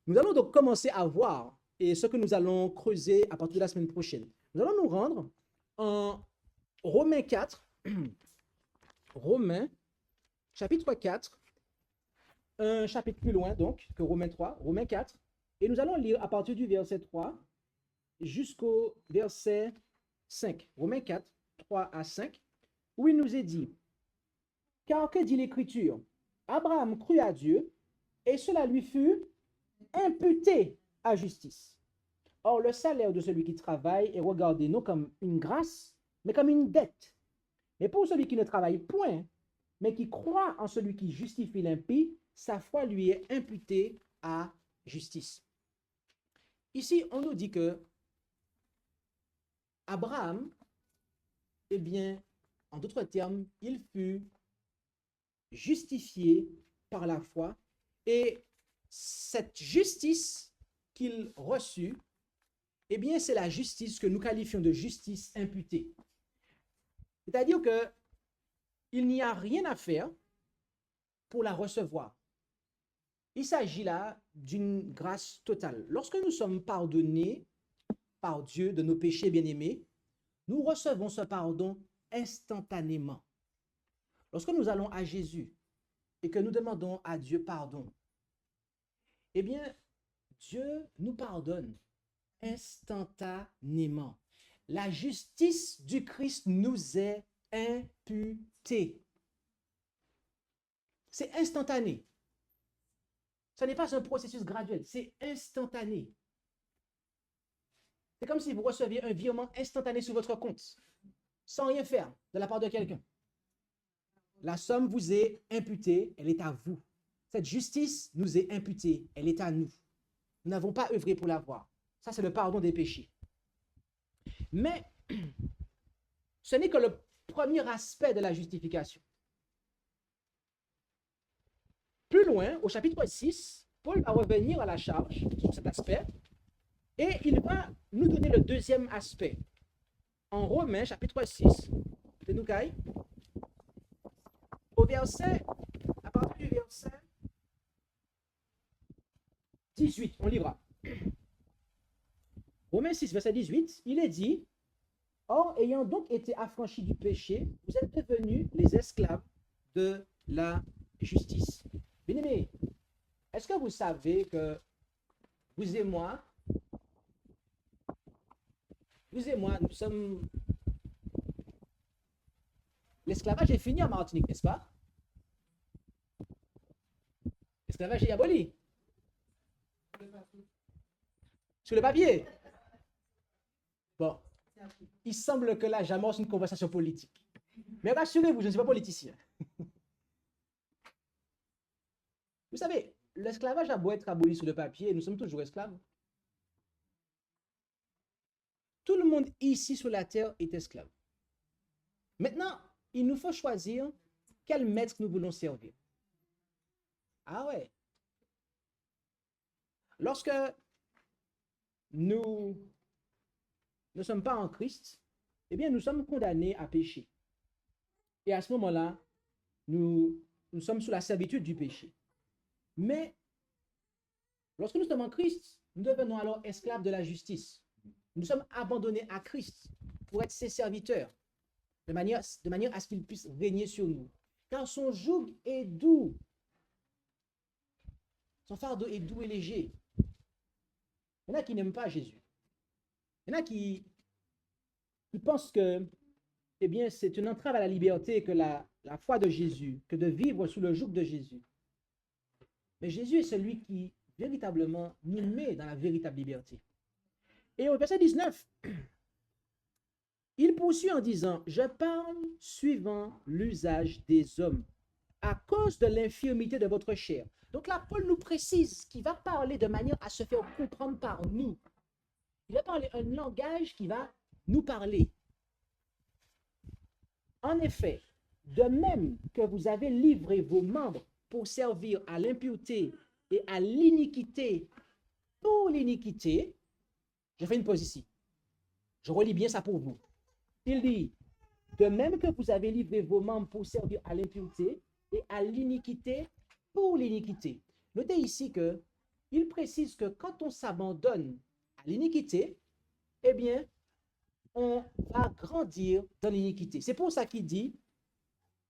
Nous allons donc commencer à voir et ce que nous allons creuser à partir de la semaine prochaine. Nous allons nous rendre en Romains 4, Romains chapitre 4, un chapitre plus loin donc que Romains 3, Romains 4, et nous allons lire à partir du verset 3 jusqu'au verset 5. Romains 4, 3 à 5, où il nous est dit, car que dit l'Écriture? Abraham crut à Dieu et cela lui fut imputé à justice. Or, le salaire de celui qui travaille est regardé non comme une grâce, mais comme une dette. Mais pour celui qui ne travaille point, mais qui croit en celui qui justifie l'impie, sa foi lui est imputée à justice. Ici, on nous dit que Abraham, eh bien, en d'autres termes, il fut justifié par la foi et cette justice qu'il reçut, eh bien, c'est la justice que nous qualifions de justice imputée. C'est-à-dire que il n'y a rien à faire pour la recevoir. Il s'agit là d'une grâce totale. Lorsque nous sommes pardonnés par Dieu de nos péchés bien-aimés, nous recevons ce pardon instantanément. Lorsque nous allons à Jésus et que nous demandons à Dieu pardon, eh bien, Dieu nous pardonne instantanément. La justice du Christ nous est imputée. C'est instantané. Ce n'est pas un processus graduel, c'est instantané. C'est comme si vous receviez un virement instantané sur votre compte, sans rien faire de la part de quelqu'un. La somme vous est imputée, elle est à vous. Cette justice nous est imputée, elle est à nous. Nous n'avons pas œuvré pour l'avoir. Ça, c'est le pardon des péchés. Mais ce n'est que le premier aspect de la justification. Plus loin, au chapitre 6, Paul va revenir à la charge sur cet aspect et il va nous donner le deuxième aspect. En Romains, chapitre 6, de Noukaï, à partir du verset 18, on lira. Romains 6, verset 18, il est dit, or, ayant donc été affranchis du péché, vous êtes devenus les esclaves de la justice. Bien-aimés, est-ce que vous savez que vous et moi, nous sommes... L'esclavage est fini en Martinique, n'est-ce pas? L'esclavage est aboli. Sur le papier. Bon, il semble que là, j'amorce une conversation politique. Mais rassurez-vous, je ne suis pas politicien. Vous savez, l'esclavage a beau être aboli sur le papier, nous sommes toujours esclaves. tout le monde ici sur la terre est esclave. Maintenant, il nous faut choisir quel maître nous voulons servir. Ah ouais. Lorsque nous ne sommes pas en Christ, eh bien, nous sommes condamnés à pécher. Et à ce moment-là, nous sommes sous la servitude du péché. Mais lorsque nous sommes en Christ, nous devenons alors esclaves de la justice. Nous sommes abandonnés à Christ pour être ses serviteurs, de manière à ce qu'il puisse régner sur nous. Car son joug est doux. Son fardeau est doux et léger. Il y en a qui n'aiment pas Jésus. Il y en a qui pensent que, eh bien, c'est une entrave à la liberté que la foi de Jésus, que de vivre sous le joug de Jésus. Mais Jésus est celui qui véritablement nous met dans la véritable liberté. Et au verset 19, il poursuit en disant, « Je parle suivant l'usage des hommes, à cause de l'infirmité de votre chair. » Donc là, Paul nous précise qu'il va parler de manière à se faire comprendre par nous. Il va parler un langage qui va nous parler. En effet, de même que vous avez livré vos membres pour servir à l'impureté et à l'iniquité pour l'iniquité, je fais une pause ici. Je relis bien ça pour vous. Il dit, de même que vous avez livré vos membres pour servir à l'impureté et à l'iniquité pour l'iniquité. Notez ici que il précise que quand on s'abandonne à l'iniquité, eh bien, on va grandir dans l'iniquité. C'est pour ça qu'il dit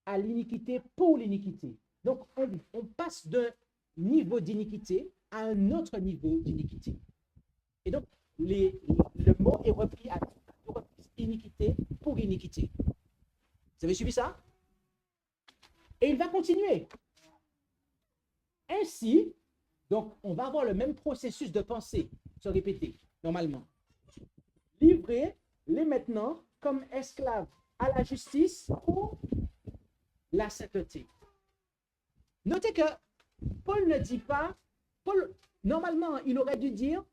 à l'iniquité pour l'iniquité. Donc, on passe d'un niveau d'iniquité à un autre niveau d'iniquité. Et donc, le mot est repris à iniquité pour iniquité. Vous avez suivi ça? Et il va continuer. Ainsi, donc, on va avoir le même processus de pensée se répéter, normalement. Livrez-les maintenant comme esclaves à la justice pour la sainteté. Notez que Paul ne dit pas, normalement, il aurait dû dire,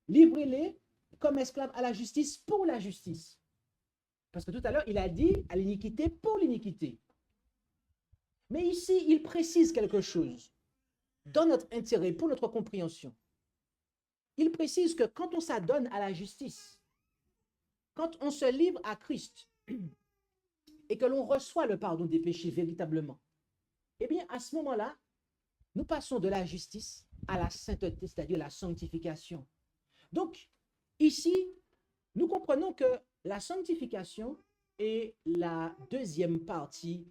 livrez-les comme esclaves à la justice pour la justice. Parce que tout à l'heure, il a dit à l'iniquité pour l'iniquité. Mais ici, il précise quelque chose dans notre intérêt, pour notre compréhension. Il précise que quand on s'adonne à la justice, quand on se livre à Christ et que l'on reçoit le pardon des péchés véritablement, eh bien, à ce moment-là, nous passons de la justice à la sainteté, c'est-à-dire la sanctification. Donc, ici, nous comprenons que la sanctification est la deuxième partie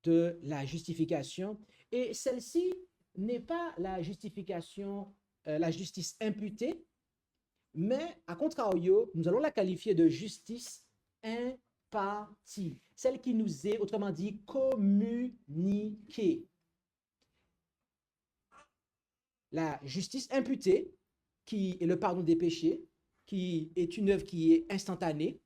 de la justification, et celle-ci n'est pas la justification, la justice imputée, mais à contrario, nous allons la qualifier de justice impartie, celle qui nous est, autrement dit, communiquée. La justice imputée, qui est le pardon des péchés, qui est une œuvre qui est instantanée,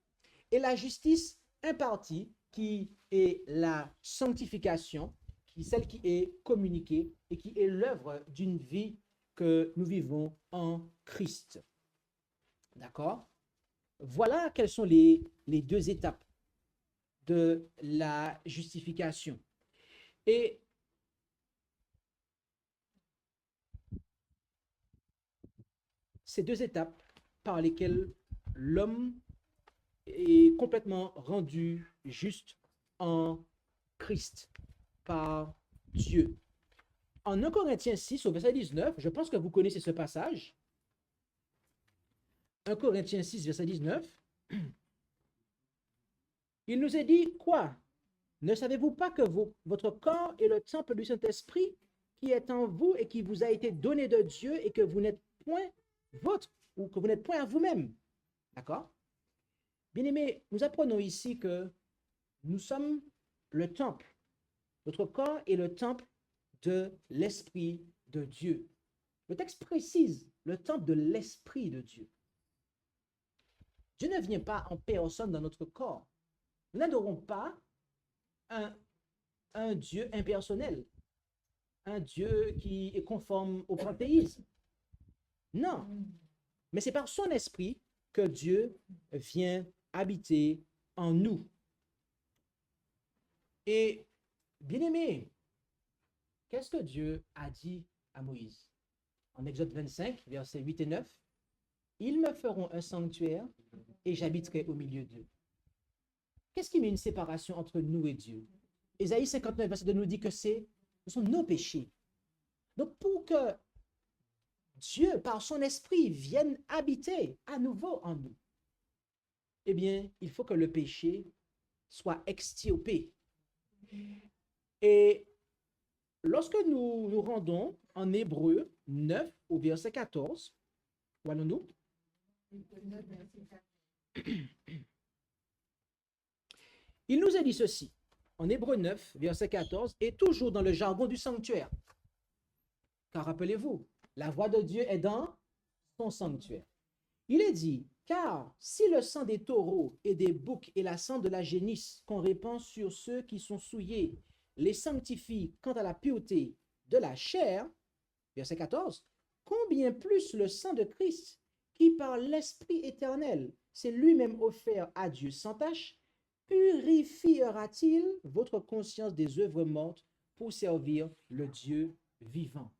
et la justice impartie, qui est la sanctification, celle qui est communiquée et qui est l'œuvre d'une vie que nous vivons en Christ. D'accord? Voilà quelles sont les deux étapes de la justification. Et ces deux étapes par lesquelles l'homme est complètement rendu juste en Christ par Dieu. En 1 Corinthiens 6, au verset 19, je pense que vous connaissez ce passage. 1 Corinthiens 6, verset 19. Il nous est dit, quoi? Ne savez-vous pas que votre corps est le temple du Saint-Esprit qui est en vous et qui vous a été donné de Dieu et que vous n'êtes point votre, ou que vous n'êtes point à vous-même? D'accord? Bien-aimés, nous apprenons ici que nous sommes le temple. Notre corps est le temple de l'Esprit de Dieu. Le texte précise le temple de l'Esprit de Dieu. Dieu ne vient pas en personne dans notre corps. Nous n'adorons pas un Dieu impersonnel, un Dieu qui est conforme au panthéisme. Non, mais c'est par son esprit que Dieu vient habiter en nous. Et bien aimé, qu'est-ce que Dieu a dit à Moïse? En Exode 25, versets 8 et 9, ils me feront un sanctuaire et j'habiterai au milieu d'eux. Qu'est-ce qui met une séparation entre nous et Dieu? Ésaïe 59, verset 2 nous dit que ce sont nos péchés. Donc pour que Dieu, par son esprit, vienne habiter à nouveau en nous, eh bien, il faut que le péché soit extirpé. Et lorsque nous nous rendons en Hébreu 9 au verset 14, où allons-nous? Il nous a dit ceci, en Hébreu 9, verset 14, et toujours dans le jargon du sanctuaire. Car rappelez-vous, la voix de Dieu est dans son sanctuaire. Il est dit, car si le sang des taureaux et des boucs et la sang de la génisse qu'on répand sur ceux qui sont souillés les sanctifie quant à la pureté de la chair, verset 14, combien plus le sang de Christ, qui par l'Esprit éternel s'est lui-même offert à Dieu sans tache, purifiera-t-il votre conscience des œuvres mortes pour servir le Dieu vivant?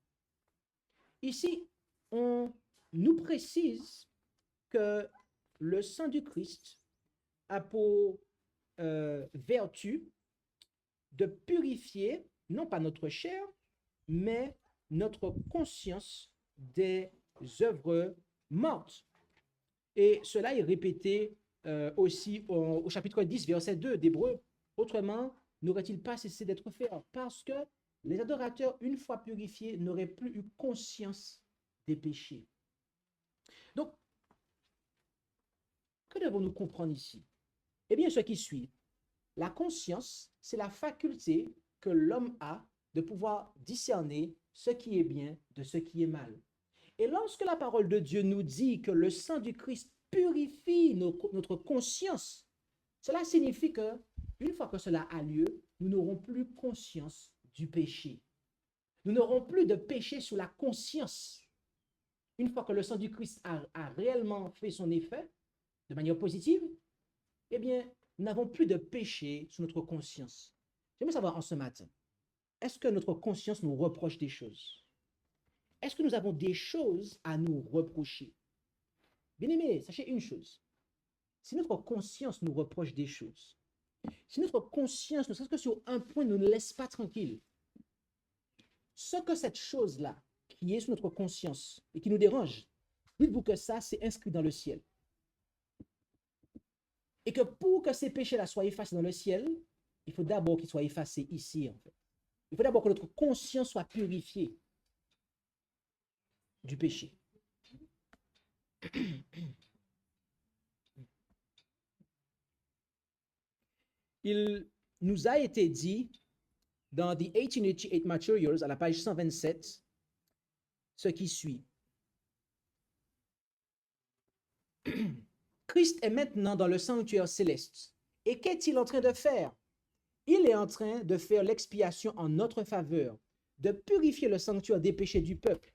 Ici, on nous précise que le sang du Christ a pour vertu de purifier, non pas notre chair, mais notre conscience des œuvres mortes. Et cela est répété aussi au chapitre 10, verset 2 d'Hébreu. Autrement, n'aurait-il pas cessé d'être fait? Parce que les adorateurs, une fois purifiés, n'auraient plus eu conscience des péchés. Donc, que devons-nous comprendre ici? Eh bien, ce qui suit. La conscience, c'est la faculté que l'homme a de pouvoir discerner ce qui est bien de ce qui est mal. Et lorsque la parole de Dieu nous dit que le sang du Christ purifie notre conscience, cela signifie que, une fois que cela a lieu, nous n'aurons plus conscience du péché. Nous n'aurons plus de péché sur la conscience. Une fois que le sang du Christ a réellement fait son effet, de manière positive, eh bien, nous n'avons plus de péché sur notre conscience. J'aimerais savoir en ce matin, est-ce que notre conscience nous reproche des choses? Est-ce que nous avons des choses à nous reprocher? Bien-aimés, sachez une chose. Si notre conscience nous reproche des choses, si notre conscience, ne serait-ce que sur un point, ne nous laisse pas tranquille, ce que cette chose-là, qui est sur notre conscience et qui nous dérange, dites-vous que ça, c'est inscrit dans le ciel. Et que pour que ces péchés-là soient effacés dans le ciel, il faut d'abord qu'ils soient effacés ici, en fait. Il faut d'abord que notre conscience soit purifiée du péché. Il nous a été dit dans The 1888 Materials, à la page 127, ce qui suit. Christ est maintenant dans le sanctuaire céleste. Et qu'est-il en train de faire? Il est en train de faire l'expiation en notre faveur, de purifier le sanctuaire des péchés du peuple.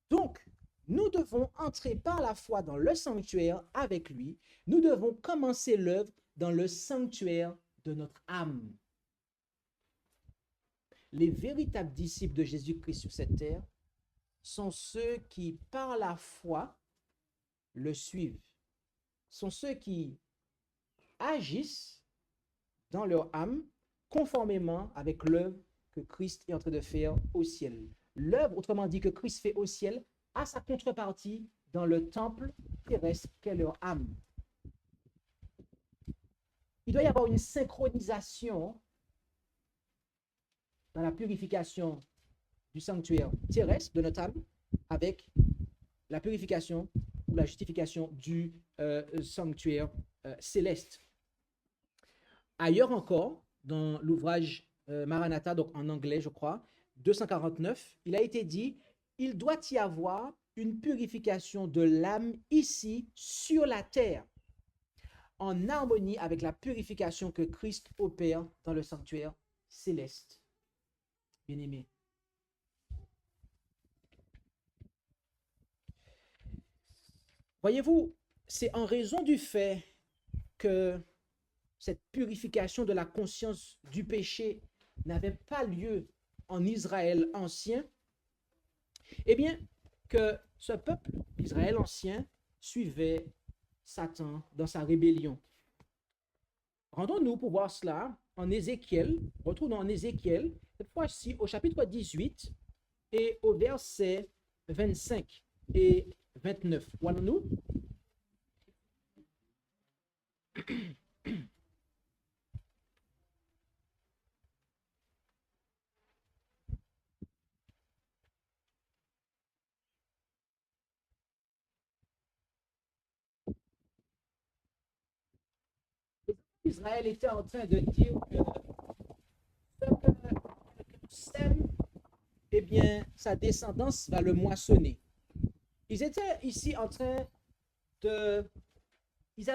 Donc, nous devons entrer par la foi dans le sanctuaire avec lui. Nous devons commencer l'œuvre dans le sanctuaire de notre âme. Les véritables disciples de Jésus-Christ sur cette terre sont ceux qui, par la foi, le suivent. Sont ceux qui agissent dans leur âme conformément avec l'œuvre que Christ est en train de faire au ciel. L'œuvre, autrement dit, que Christ fait au ciel, a sa contrepartie dans le temple terrestre qu'est leur âme. Il doit y avoir une synchronisation dans la purification du sanctuaire terrestre de notre âme avec la purification ou la justification du sanctuaire céleste. Ailleurs encore, dans l'ouvrage Maranatha, donc en anglais, je crois, 249, il a été dit, il doit y avoir une purification de l'âme ici sur la terre, en harmonie avec la purification que Christ opère dans le sanctuaire céleste. Bien-aimés. Voyez-vous, c'est en raison du fait que cette purification de la conscience du péché n'avait pas lieu en Israël ancien, eh bien, que ce peuple, Israël ancien, suivait Satan dans sa rébellion. Rendons-nous pour voir cela en Ézéchiel, retournons en Ézéchiel, cette fois-ci au chapitre 18 et au verset 25 et 29. Voyons-nous. Israël était en train de dire que ce que sème, eh bien, sa descendance va le moissonner. Ils étaient ici en train de... Ils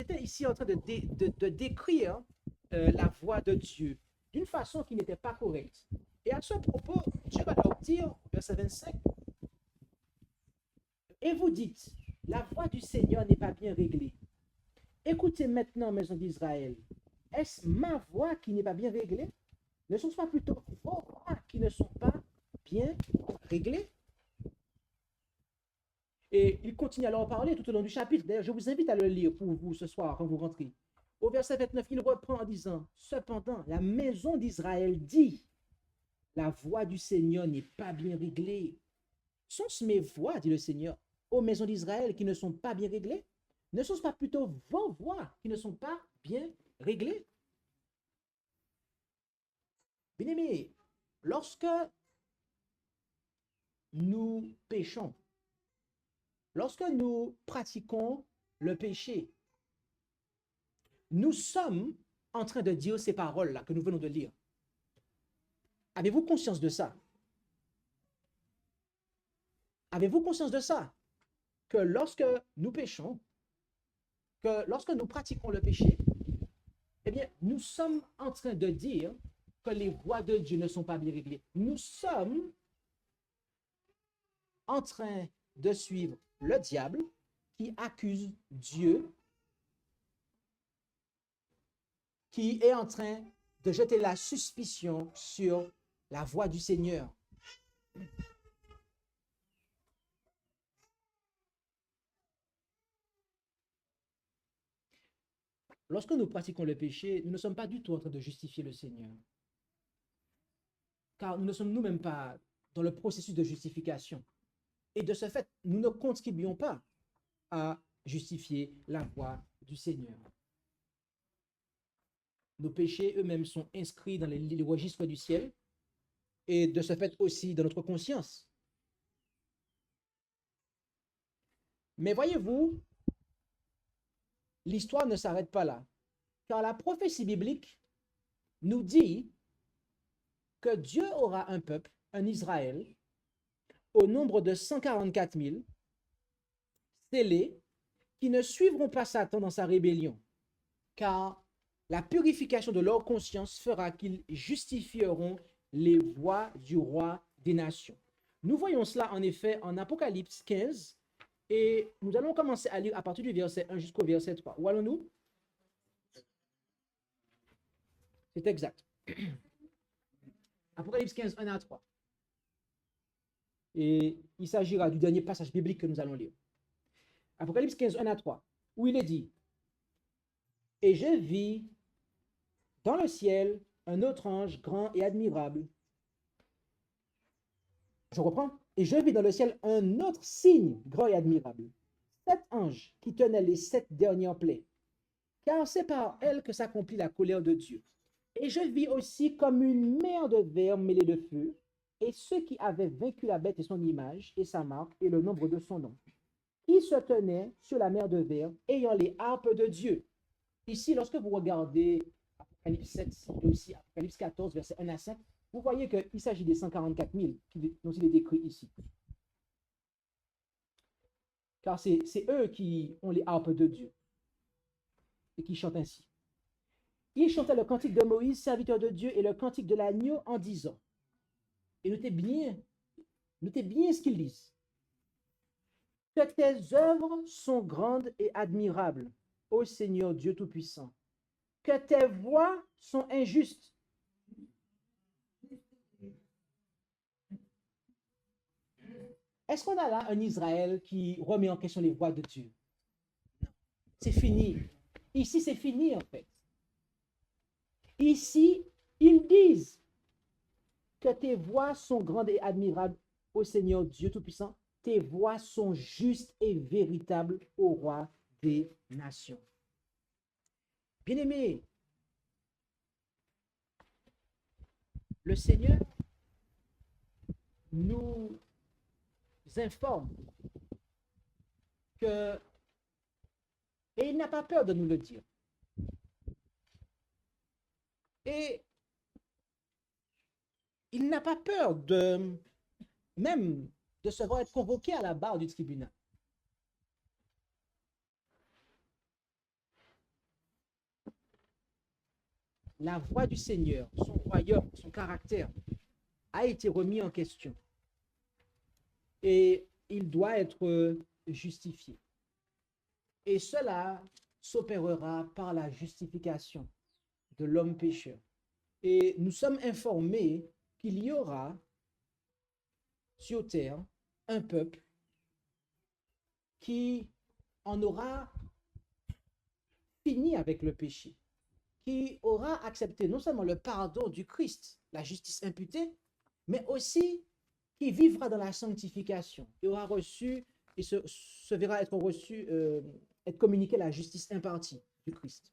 étaient ici en train de décrire la voix de Dieu d'une façon qui n'était pas correcte. Et à ce propos, Dieu va leur dire, verset 25, et vous dites, la voix du Seigneur n'est pas bien réglée. Écoutez maintenant, maison d'Israël, est-ce ma voix qui n'est pas bien réglée? Ne sont-ce pas plutôt vos voix qui ne sont pas bien réglées? Et il continue à leur parler tout au long du chapitre. D'ailleurs, je vous invite à le lire pour vous ce soir quand vous rentrez. Au verset 29, il reprend en disant, cependant, la maison d'Israël dit, la voix du Seigneur n'est pas bien réglée. Sont-ce mes voix, dit le Seigneur, aux maisons d'Israël qui ne sont pas bien réglées? Ne sont-ce pas plutôt vos voix qui ne sont pas bien réglées? Bien-aimés, lorsque nous péchons, lorsque nous pratiquons le péché, nous sommes en train de dire ces paroles-là que nous venons de lire. Avez-vous conscience de ça? Avez-vous conscience de ça? Que lorsque nous péchons, que lorsque nous pratiquons le péché, eh bien, nous sommes en train de dire que les voies de Dieu ne sont pas bien réglées. Nous sommes en train de suivre le diable qui accuse Dieu, qui est en train de jeter la suspicion sur la voie du Seigneur. Lorsque nous pratiquons le péché, nous ne sommes pas du tout en train de justifier le Seigneur. Car nous ne sommes nous-mêmes pas dans le processus de justification. Et de ce fait, nous ne contribuons pas à justifier la voie du Seigneur. Nos péchés eux-mêmes sont inscrits dans les registres du ciel et de ce fait aussi dans notre conscience. Mais voyez-vous, l'histoire ne s'arrête pas là, car la prophétie biblique nous dit que Dieu aura un peuple, un Israël, au nombre de 144 000, scellés, qui ne suivront pas Satan dans sa rébellion, car la purification de leur conscience fera qu'ils justifieront les voies du roi des nations. Nous voyons cela en effet en Apocalypse 15, et nous allons commencer à lire à partir du verset 1 jusqu'au verset 3. Où allons-nous? C'est exact. Apocalypse 15, 1 à 3. Et il s'agira du dernier passage biblique que nous allons lire. Apocalypse 15, 1 à 3, où il est dit, « Et je vis dans le ciel un autre ange grand et admirable. » Je reprends. « Et je vis dans le ciel un autre signe grand et admirable. 7 anges qui tenaient les 7 dernières plaies, car c'est par elles que s'accomplit la colère de Dieu. Et je vis aussi comme une mer de verre mêlée de feu, et ceux qui avaient vaincu la bête et son image, et sa marque, et le nombre de son nom, qui se tenaient sur la mer de verre, ayant les harpes de Dieu. » Ici, lorsque vous regardez Apocalypse 7 et aussi Apocalypse 14, versets 1 à 5, vous voyez qu'il s'agit des 144 000 dont il est décrit ici. Car c'est eux qui ont les harpes de Dieu et qui chantent ainsi. Ils chantaient le cantique de Moïse, serviteur de Dieu, et le cantique de l'agneau en disant. Et notez bien ce qu'ils disent. que tes œuvres sont grandes et admirables, ô Seigneur Dieu Tout-Puissant, que tes voies sont injustes. Est-ce qu'on a là un Israël qui remet en question les voies de Dieu? Non, c'est fini. Ici, c'est fini en fait. Ici, ils disent que tes voies sont grandes et admirables, ô Seigneur Dieu Tout-Puissant. Tes voies sont justes et véritables, ô Roi des nations. Bien-aimés, le Seigneur nous informe que, et il n'a pas peur de nous le dire, et il n'a pas peur de même de se voir être convoqué à la barre du tribunal. La voix du Seigneur, son royaume, son caractère a été remis en question et il doit être justifié. Et cela s'opérera par la justification de l'homme pécheur. Et nous sommes informés qu'il y aura sur terre un peuple qui en aura fini avec le péché, qui aura accepté non seulement le pardon du Christ, la justice imputée, mais aussi qui vivra dans la sanctification et aura reçu et se verra être reçu, être communiqué la justice impartie du Christ.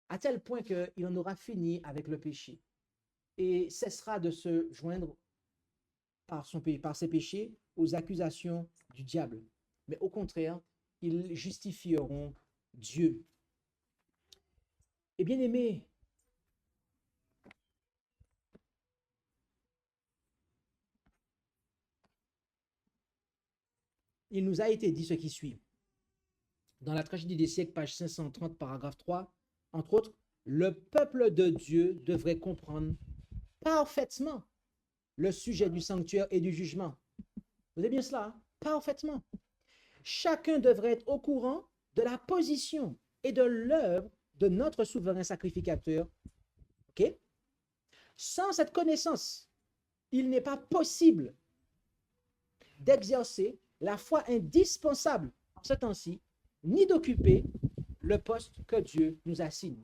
À tel point qu'il en aura fini avec le péché et cessera de se joindre par ses péchés aux accusations du diable. Mais au contraire, ils justifieront Dieu. Et bien aimé, il nous a été dit ce qui suit. Dans la tragédie des siècles, page 530, paragraphe 3, entre autres, le peuple de Dieu devrait comprendre parfaitement le sujet du sanctuaire et du jugement. Vous avez bien cela, hein? Parfaitement. Chacun devrait être au courant de la position et de l'œuvre de notre souverain sacrificateur. Ok? Sans cette connaissance, il n'est pas possible d'exercer la foi indispensable en ce temps-ci, ni d'occuper le poste que Dieu nous assigne.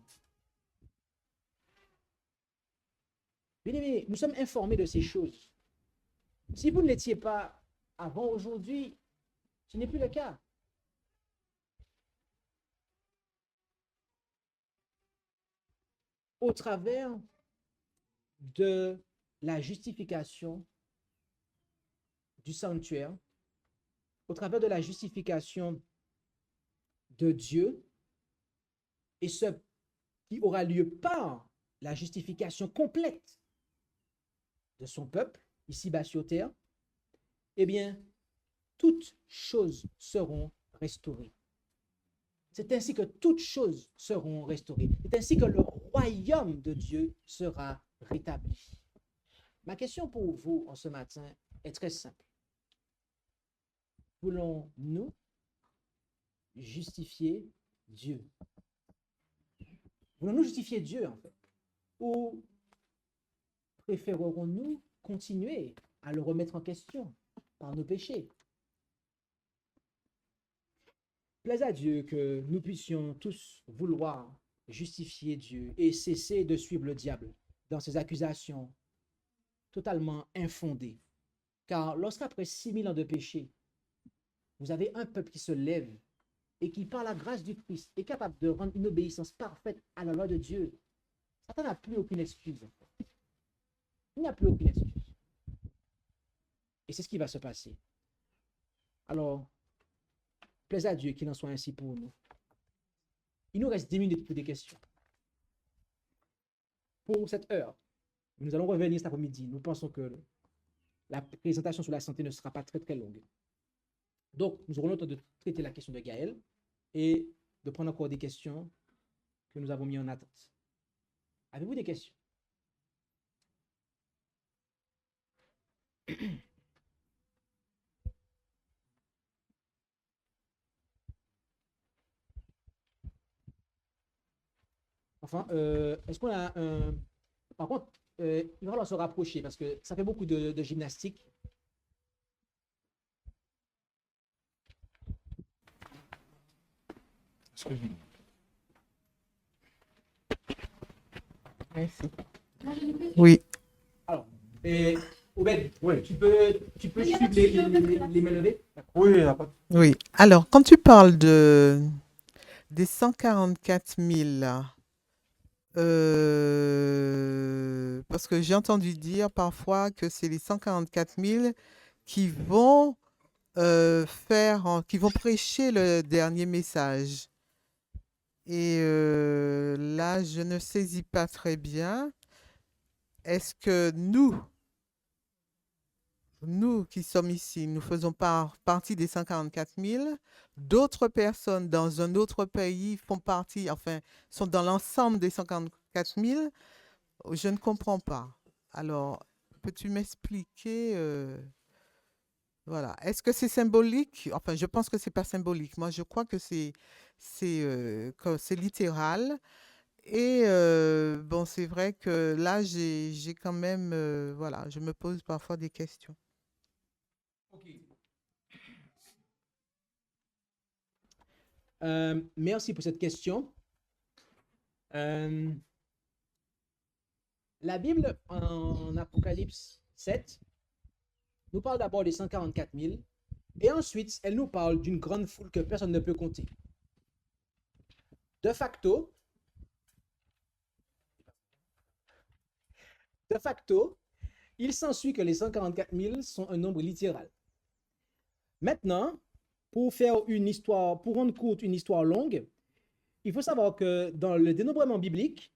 Bien aimé, nous sommes informés de ces choses. Si vous ne l'étiez pas avant aujourd'hui, ce n'est plus le cas. Au travers de la justification du sanctuaire, au travers de la justification de Dieu, et ce qui aura lieu par la justification complète de son peuple, ici-bas sur terre, eh bien, toutes choses seront restaurées. C'est ainsi que toutes choses seront restaurées. C'est ainsi que le royaume de Dieu sera rétabli. Ma question pour vous en ce matin est très simple. Voulons-nous justifier Dieu? Voulons-nous justifier Dieu, en fait? Ou préférerons-nous continuer à le remettre en question par nos péchés? Plaise à Dieu que nous puissions tous vouloir justifier Dieu et cesser de suivre le diable dans ses accusations totalement infondées. Car lorsqu'après 6000 ans de péché, vous avez un peuple qui se lève et qui, par la grâce du Christ, est capable de rendre une obéissance parfaite à la loi de Dieu, Satan n'a plus aucune excuse. Il n'y a plus aucune excuse. Et c'est ce qui va se passer. Alors, plaise à Dieu qu'il en soit ainsi pour nous. Il nous reste 10 minutes pour des questions. Pour cette heure, nous allons revenir cet après-midi. Nous pensons que la présentation sur la santé ne sera pas très très longue. Donc, nous aurons le temps de traiter la question de Gaël et de prendre encore des questions que nous avons mis en attente. Avez-vous des questions? Enfin, est-ce qu'on a un... Par contre, il va falloir se rapprocher parce que ça fait beaucoup de gymnastique. Merci. Oui, Alors, Obed, tu peux suivre les mains levées? Oui, après. oui. Alors, quand tu parles des 144 000, là, parce que j'ai entendu dire parfois que c'est les 144 000 qui vont qui vont prêcher le dernier message. Et là, je ne saisis pas très bien. Est-ce que nous qui sommes ici, nous faisons partie des 144 000? D'autres personnes dans un autre pays font partie, enfin, sont dans l'ensemble des 144 000? Je ne comprends pas. Alors, peux-tu m'expliquer voilà. Est-ce que c'est symbolique? Enfin, je pense que c'est pas symbolique. Moi, je crois que c'est littéral. Et bon, c'est vrai que là, j'ai quand même, voilà, je me pose parfois des questions. Ok. Merci pour cette question. Euh, la Bible en Apocalypse 7 nous parle d'abord des 144 000 et ensuite elle nous parle d'une grande foule que personne ne peut compter. De facto, il s'ensuit que les 144 000 sont un nombre littéral. Maintenant, pour rendre courte une histoire longue, il faut savoir que dans le dénombrement biblique,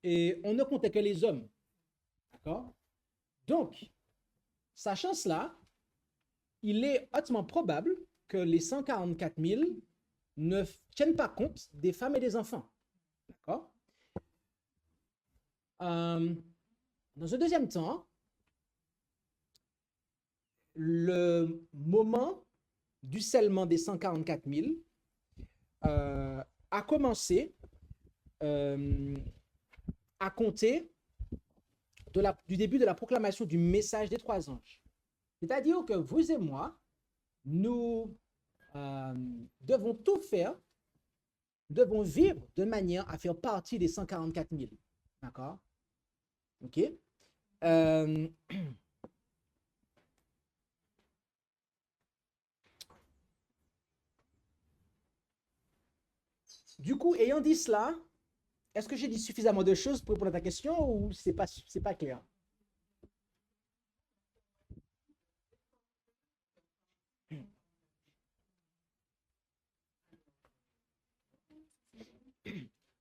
on ne comptait que les hommes. D'accord? Donc, sachant cela, il est hautement probable que les 144 000 ne tiennent pas compte des femmes et des enfants. D'accord? Dans un deuxième temps, le moment du scellement des 144 000 a commencé à compter du début de la proclamation du message des trois anges. C'est-à-dire que vous et moi, nous devons tout faire, nous devons vivre de manière à faire partie des 144 000. D'accord? OK? Du coup, ayant dit cela, est-ce que j'ai dit suffisamment de choses pour répondre à ta question ou c'est pas clair?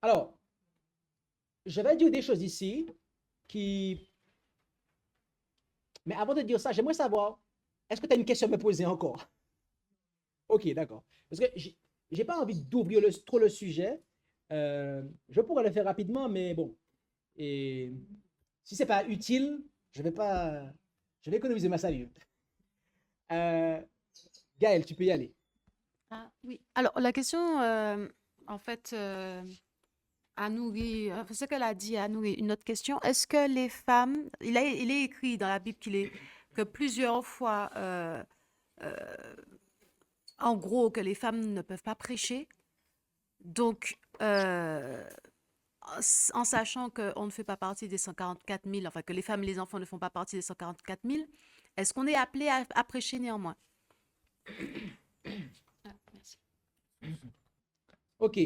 Alors, je vais dire des choses ici qui... Mais avant de dire ça, j'aimerais savoir, est-ce que tu as une question à me poser encore? Ok, d'accord. Parce que j'ai pas envie d'ouvrir trop le sujet. Je pourrais le faire rapidement, mais bon. Et si c'est pas utile, je vais économiser ma salive. Euh, Gaël, tu peux y aller. Ah, oui. Alors, la question, en fait, a nourri, ce qu'elle a dit a nourri une autre question. Est-ce que les femmes, il est écrit dans la Bible que plusieurs fois, en gros, que les femmes ne peuvent pas prêcher. Donc, en sachant qu'on ne fait pas partie des 144 000, enfin que les femmes et les enfants ne font pas partie des 144 000, est-ce qu'on est appelé à prêcher néanmoins? Ah, merci. Ok.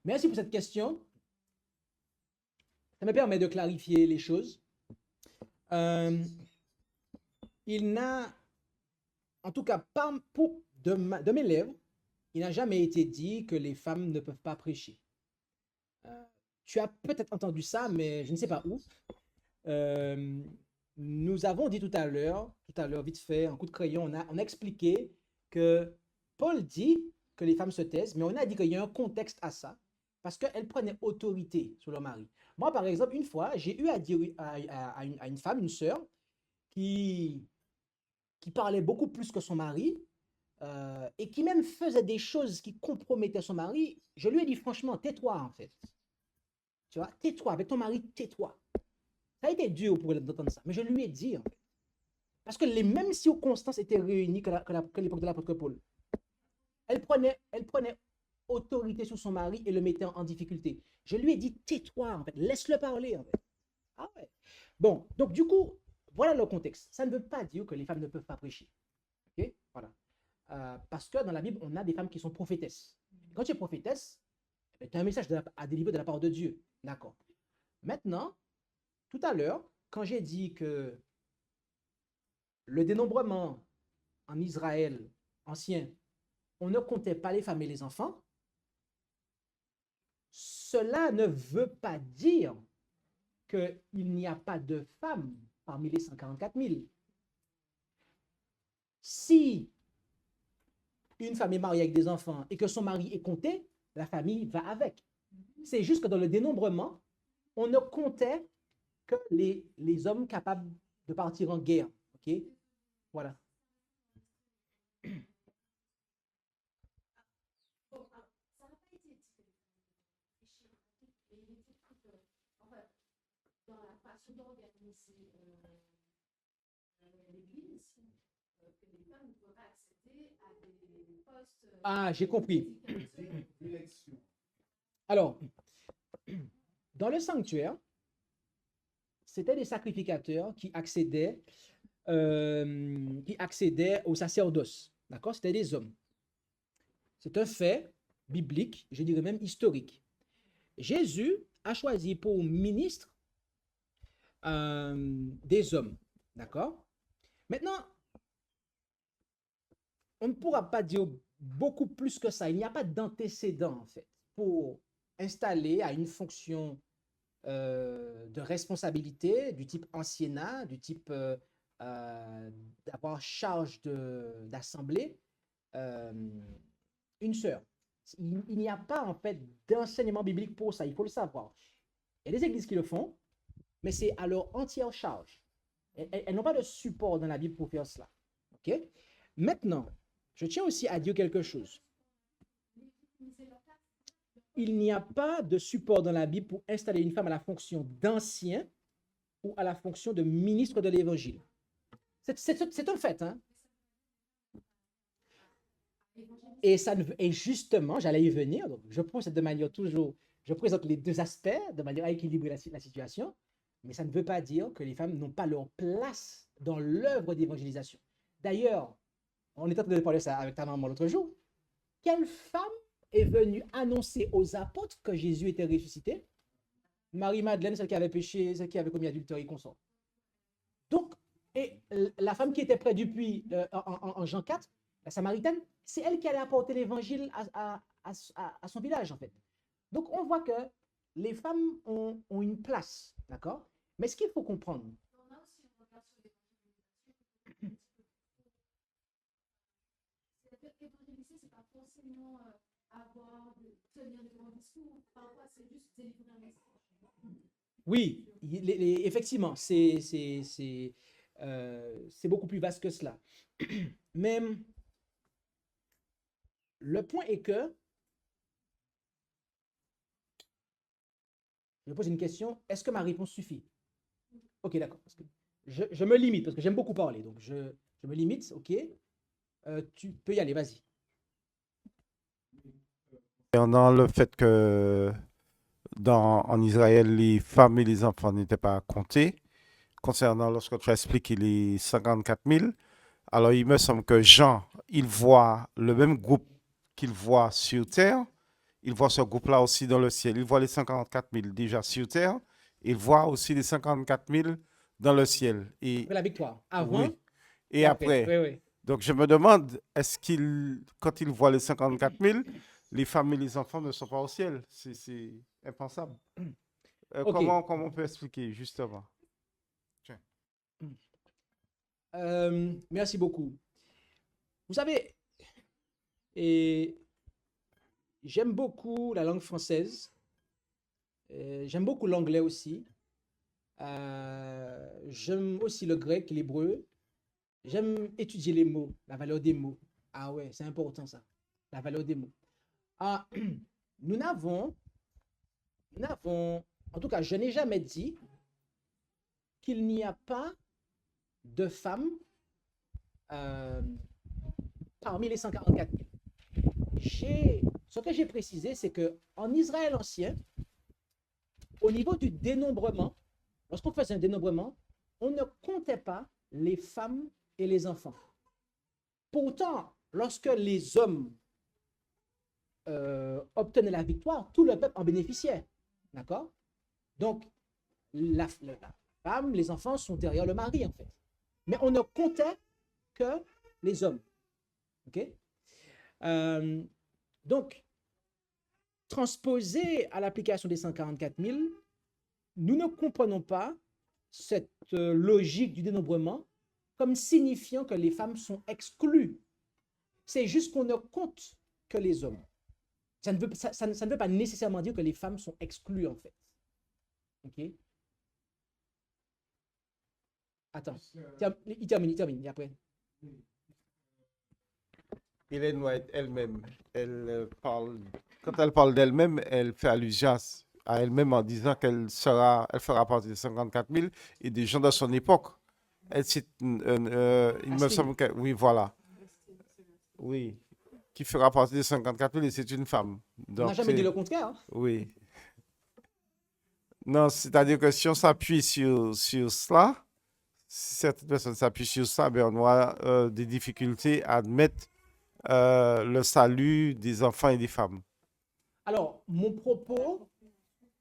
Merci pour cette question. Ça me permet de clarifier les choses. Il n'a, en tout cas, pas de mes lèvres, il n'a jamais été dit que les femmes ne peuvent pas prêcher. Tu as peut-être entendu ça, mais je ne sais pas où. Nous avons dit tout à l'heure, vite fait, en coup de crayon, on a expliqué que Paul dit que les femmes se taisent, mais on a dit qu'il y a un contexte à ça, parce qu'elles prenaient autorité sur leur mari. Moi, par exemple, une fois, j'ai eu à dire à une femme, une sœur, qui parlait beaucoup plus que son mari, et qui même faisait des choses qui compromettaient son mari. Je lui ai dit franchement, tais-toi en fait. Tu vois, tais-toi, avec ton mari, tais-toi. Ça a été dur pour elle d'entendre ça, mais je lui ai dit, en fait. Parce que les mêmes circonstances étaient réunies que l'époque de l'apôtre Paul. Elle prenait autorité sur son mari et le mettait en difficulté. Je lui ai dit, tais-toi, en fait, laisse-le parler, en fait. Ah ouais. Bon, donc du coup, voilà le contexte. Ça ne veut pas dire que les femmes ne peuvent pas prêcher. Ok. Voilà. Parce que dans la Bible, on a des femmes qui sont prophétesses. Quand tu es prophétesse, tu as un message à délivrer de la part de Dieu. D'accord. Maintenant, tout à l'heure, quand j'ai dit que le dénombrement en Israël ancien, on ne comptait pas les femmes et les enfants, cela ne veut pas dire qu'il n'y a pas de femmes parmi les 144 000. Si une femme est mariée avec des enfants et que son mari est compté, la famille va avec. C'est juste que dans le dénombrement, on ne comptait que les hommes capables de partir en guerre. OK? Voilà. Ah, j'ai compris. Alors, dans le sanctuaire, c'était des sacrificateurs qui accédaient au sacerdoce. D'accord? C'était des hommes. C'est un fait biblique, je dirais même historique. Jésus a choisi pour ministre des hommes. D'accord? Maintenant, on ne pourra pas dire beaucoup plus que ça. Il n'y a pas d'antécédent, en fait, pour installer à une fonction de responsabilité du type anciennat, du type d'avoir charge d'assemblée, une sœur. Il n'y a pas, en fait, d'enseignement biblique pour ça, il faut le savoir. Il y a des églises qui le font, mais c'est à leur entière charge. Elles n'ont pas de support dans la Bible pour faire cela. OK? Maintenant, je tiens aussi à dire quelque chose. Il n'y a pas de support dans la Bible pour installer une femme à la fonction d'ancien ou à la fonction de ministre de l'Évangile. C'est un fait. Hein? Et justement, j'allais y venir. Donc je procède de manière toujours, je présente les deux aspects de manière à équilibrer la situation. Mais ça ne veut pas dire que les femmes n'ont pas leur place dans l'œuvre d'évangélisation. D'ailleurs, on est en train de parler ça avec ta maman l'autre jour. Quelle femme est venue annoncer aux apôtres que Jésus était ressuscité? Marie-Madeleine, celle qui avait péché, celle qui avait commis adultère et consort. Donc, et la femme qui était près du puits en Jean 4, la Samaritaine, c'est elle qui allait apporter l'évangile à son village, en fait. Donc, on voit que les femmes ont une place, d'accord? Mais ce qu'il faut comprendre, oui, effectivement, c'est beaucoup plus vaste que cela. Mais le point est que, je me pose une question, est-ce que ma réponse suffit? Ok, d'accord. Je me limite, parce que j'aime beaucoup parler, donc je me limite, ok. Tu peux y aller, vas-y. Concernant le fait que en Israël, les femmes et les enfants n'étaient pas comptés, concernant lorsque tu expliques les 54 000, alors il me semble que Jean, il voit le même groupe qu'il voit sur terre, il voit ce groupe-là aussi dans le ciel. Il voit les 54 000 déjà sur terre, il voit aussi les 54 000 dans le ciel. Et La victoire, avant oui. Et après. Oui, oui. Donc je me demande, quand il voit les 54 000, les femmes et les enfants ne sont pas au ciel? C'est impensable. Ok. Comment on peut expliquer, justement? Tiens. Merci beaucoup. Vous savez, et j'aime beaucoup la langue française. J'aime beaucoup l'anglais aussi. J'aime aussi le grec, l'hébreu. J'aime étudier les mots, la valeur des mots. Ah ouais, c'est important ça, la valeur des mots. Nous n'avons en tout cas, je n'ai jamais dit qu'il n'y a pas de femmes parmi les 144 000. Ce que j'ai précisé, c'est qu'en Israël ancien, au niveau du dénombrement, lorsqu'on faisait un dénombrement, on ne comptait pas les femmes et les enfants. Pourtant, lorsque les hommes obtenaient la victoire, tout le peuple en bénéficiait. D'accord? Donc, la femme, les enfants sont derrière le mari, en fait. Mais on ne comptait que les hommes. OK? Donc, transposé à l'application des 144 000, nous ne comprenons pas cette logique du dénombrement comme signifiant que les femmes sont exclues. C'est juste qu'on ne compte que les hommes. Ça ne veut pas nécessairement dire que les femmes sont exclues, en fait. OK? Attends, il termine, et après. Ellen White elle-même, quand elle parle d'elle-même, elle fait allusion à elle-même en disant elle fera partie des 54 000 et des gens de son époque. Elle cite, il me semble que, oui, voilà. Oui, qui fera partie des 54 000 et c'est une femme. On n'a jamais dit le contraire. Hein? Oui. Non, c'est-à-dire que si on s'appuie sur cela, si certaines personnes s'appuient sur ça, ben on aura des difficultés à admettre le salut des enfants et des femmes. Alors, mon propos...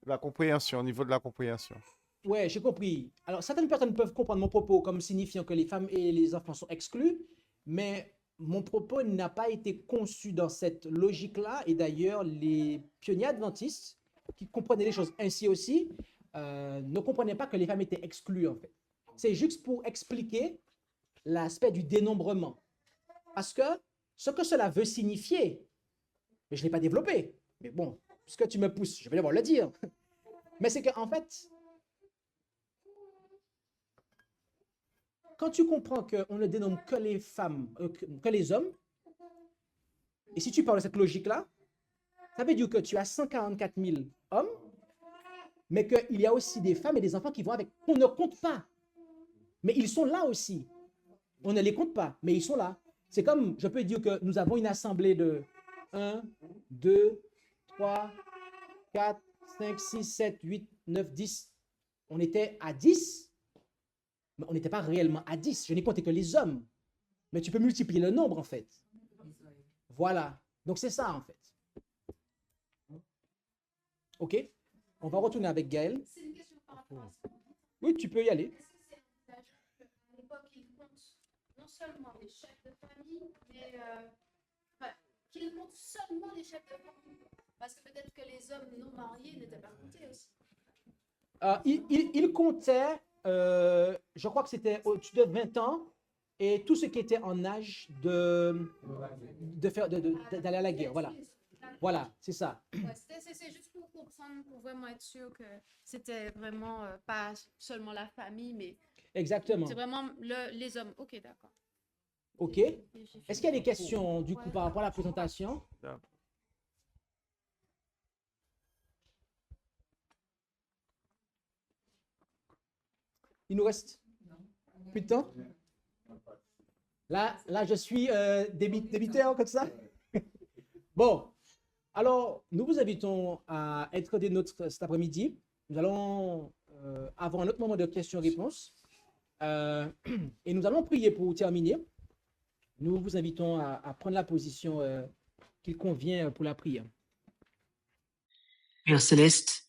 La compréhension, au niveau de la compréhension. Ouais, j'ai compris. Alors, certaines personnes peuvent comprendre mon propos comme signifiant que les femmes et les enfants sont exclus, mais mon propos n'a pas été conçu dans cette logique-là. Et d'ailleurs, les pionniers adventistes, qui comprenaient les choses ainsi aussi, ne comprenaient pas que les femmes étaient exclues, en fait. C'est juste pour expliquer l'aspect du dénombrement. Parce que ce que cela veut signifier, mais je ne l'ai pas développé, mais bon, puisque tu me pousses, je vais d'abord le dire. Mais c'est qu'en fait, quand tu comprends qu'on ne dénombre que les femmes, que les hommes, et si tu parles de cette logique-là, ça veut dire que tu as 144 000 hommes, mais qu'il y a aussi des femmes et des enfants qui vont avec, qu'on ne compte pas. Mais ils sont là aussi. On ne les compte pas, mais ils sont là. C'est comme, je peux dire que nous avons une assemblée de 1, 2, 3, 4, 5, 6, 7, 8, 9, 10. On était à 10, mais on n'était pas réellement à 10. Je n'ai compté que les hommes. Mais tu peux multiplier le nombre, en fait. Voilà. Donc, c'est ça, en fait. OK? On va retourner avec Gaël. C'est une question par rapport à ça. Oui, tu peux y aller. Est-ce que c'est à l'époque, ils comptent non seulement les chefs de famille, mais qu'ils comptent seulement les chefs de famille? Parce que peut-être que les hommes non mariés n'étaient pas comptés aussi. Il comptait, je crois que c'était au-dessus de 20 ans, et tout ce qui était en âge d'aller à la guerre. Voilà. Voilà, c'est ça. Ouais, c'est juste pour comprendre, pour vraiment être sûr que c'était vraiment pas seulement la famille, mais Exactement. c'est vraiment les hommes. Ok, d'accord. OK. Est-ce qu'il y a des questions, du coup, par rapport à la présentation? Il nous reste plus de temps? Là, je suis débiteur comme ça. Bon, alors, nous vous invitons à être des nôtres cet après-midi. Nous allons avoir un autre moment de questions-réponses. Et nous allons prier pour terminer. Nous vous invitons à prendre la position qu'il convient pour la prière. Père Céleste,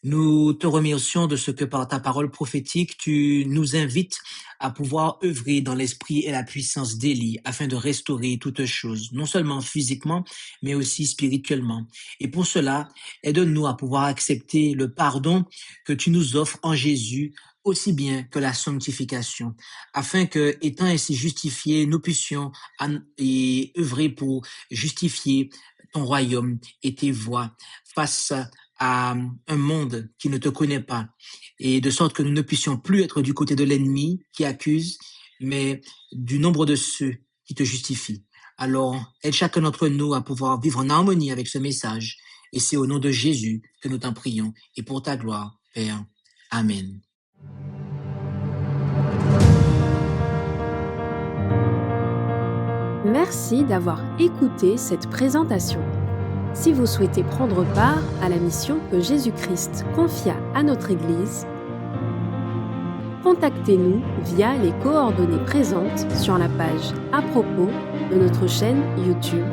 nous te remercions de ce que par ta parole prophétique, tu nous invites à pouvoir œuvrer dans l'esprit et la puissance d'Élie afin de restaurer toutes choses, non seulement physiquement, mais aussi spirituellement. Et pour cela, aide-nous à pouvoir accepter le pardon que tu nous offres en Jésus, aussi bien que la sanctification, afin que, étant ainsi justifiés, nous puissions et œuvrer pour justifier ton royaume et tes voies face à un monde qui ne te connaît pas, et de sorte que nous ne puissions plus être du côté de l'ennemi qui accuse, mais du nombre de ceux qui te justifient. Alors, aide chacun d'entre nous à pouvoir vivre en harmonie avec ce message, et c'est au nom de Jésus que nous t'en prions, et pour ta gloire. Père. Amen. Merci d'avoir écouté cette présentation. Si vous souhaitez prendre part à la mission que Jésus-Christ confia à notre Église, contactez-nous via les coordonnées présentes sur la page à propos de notre chaîne YouTube.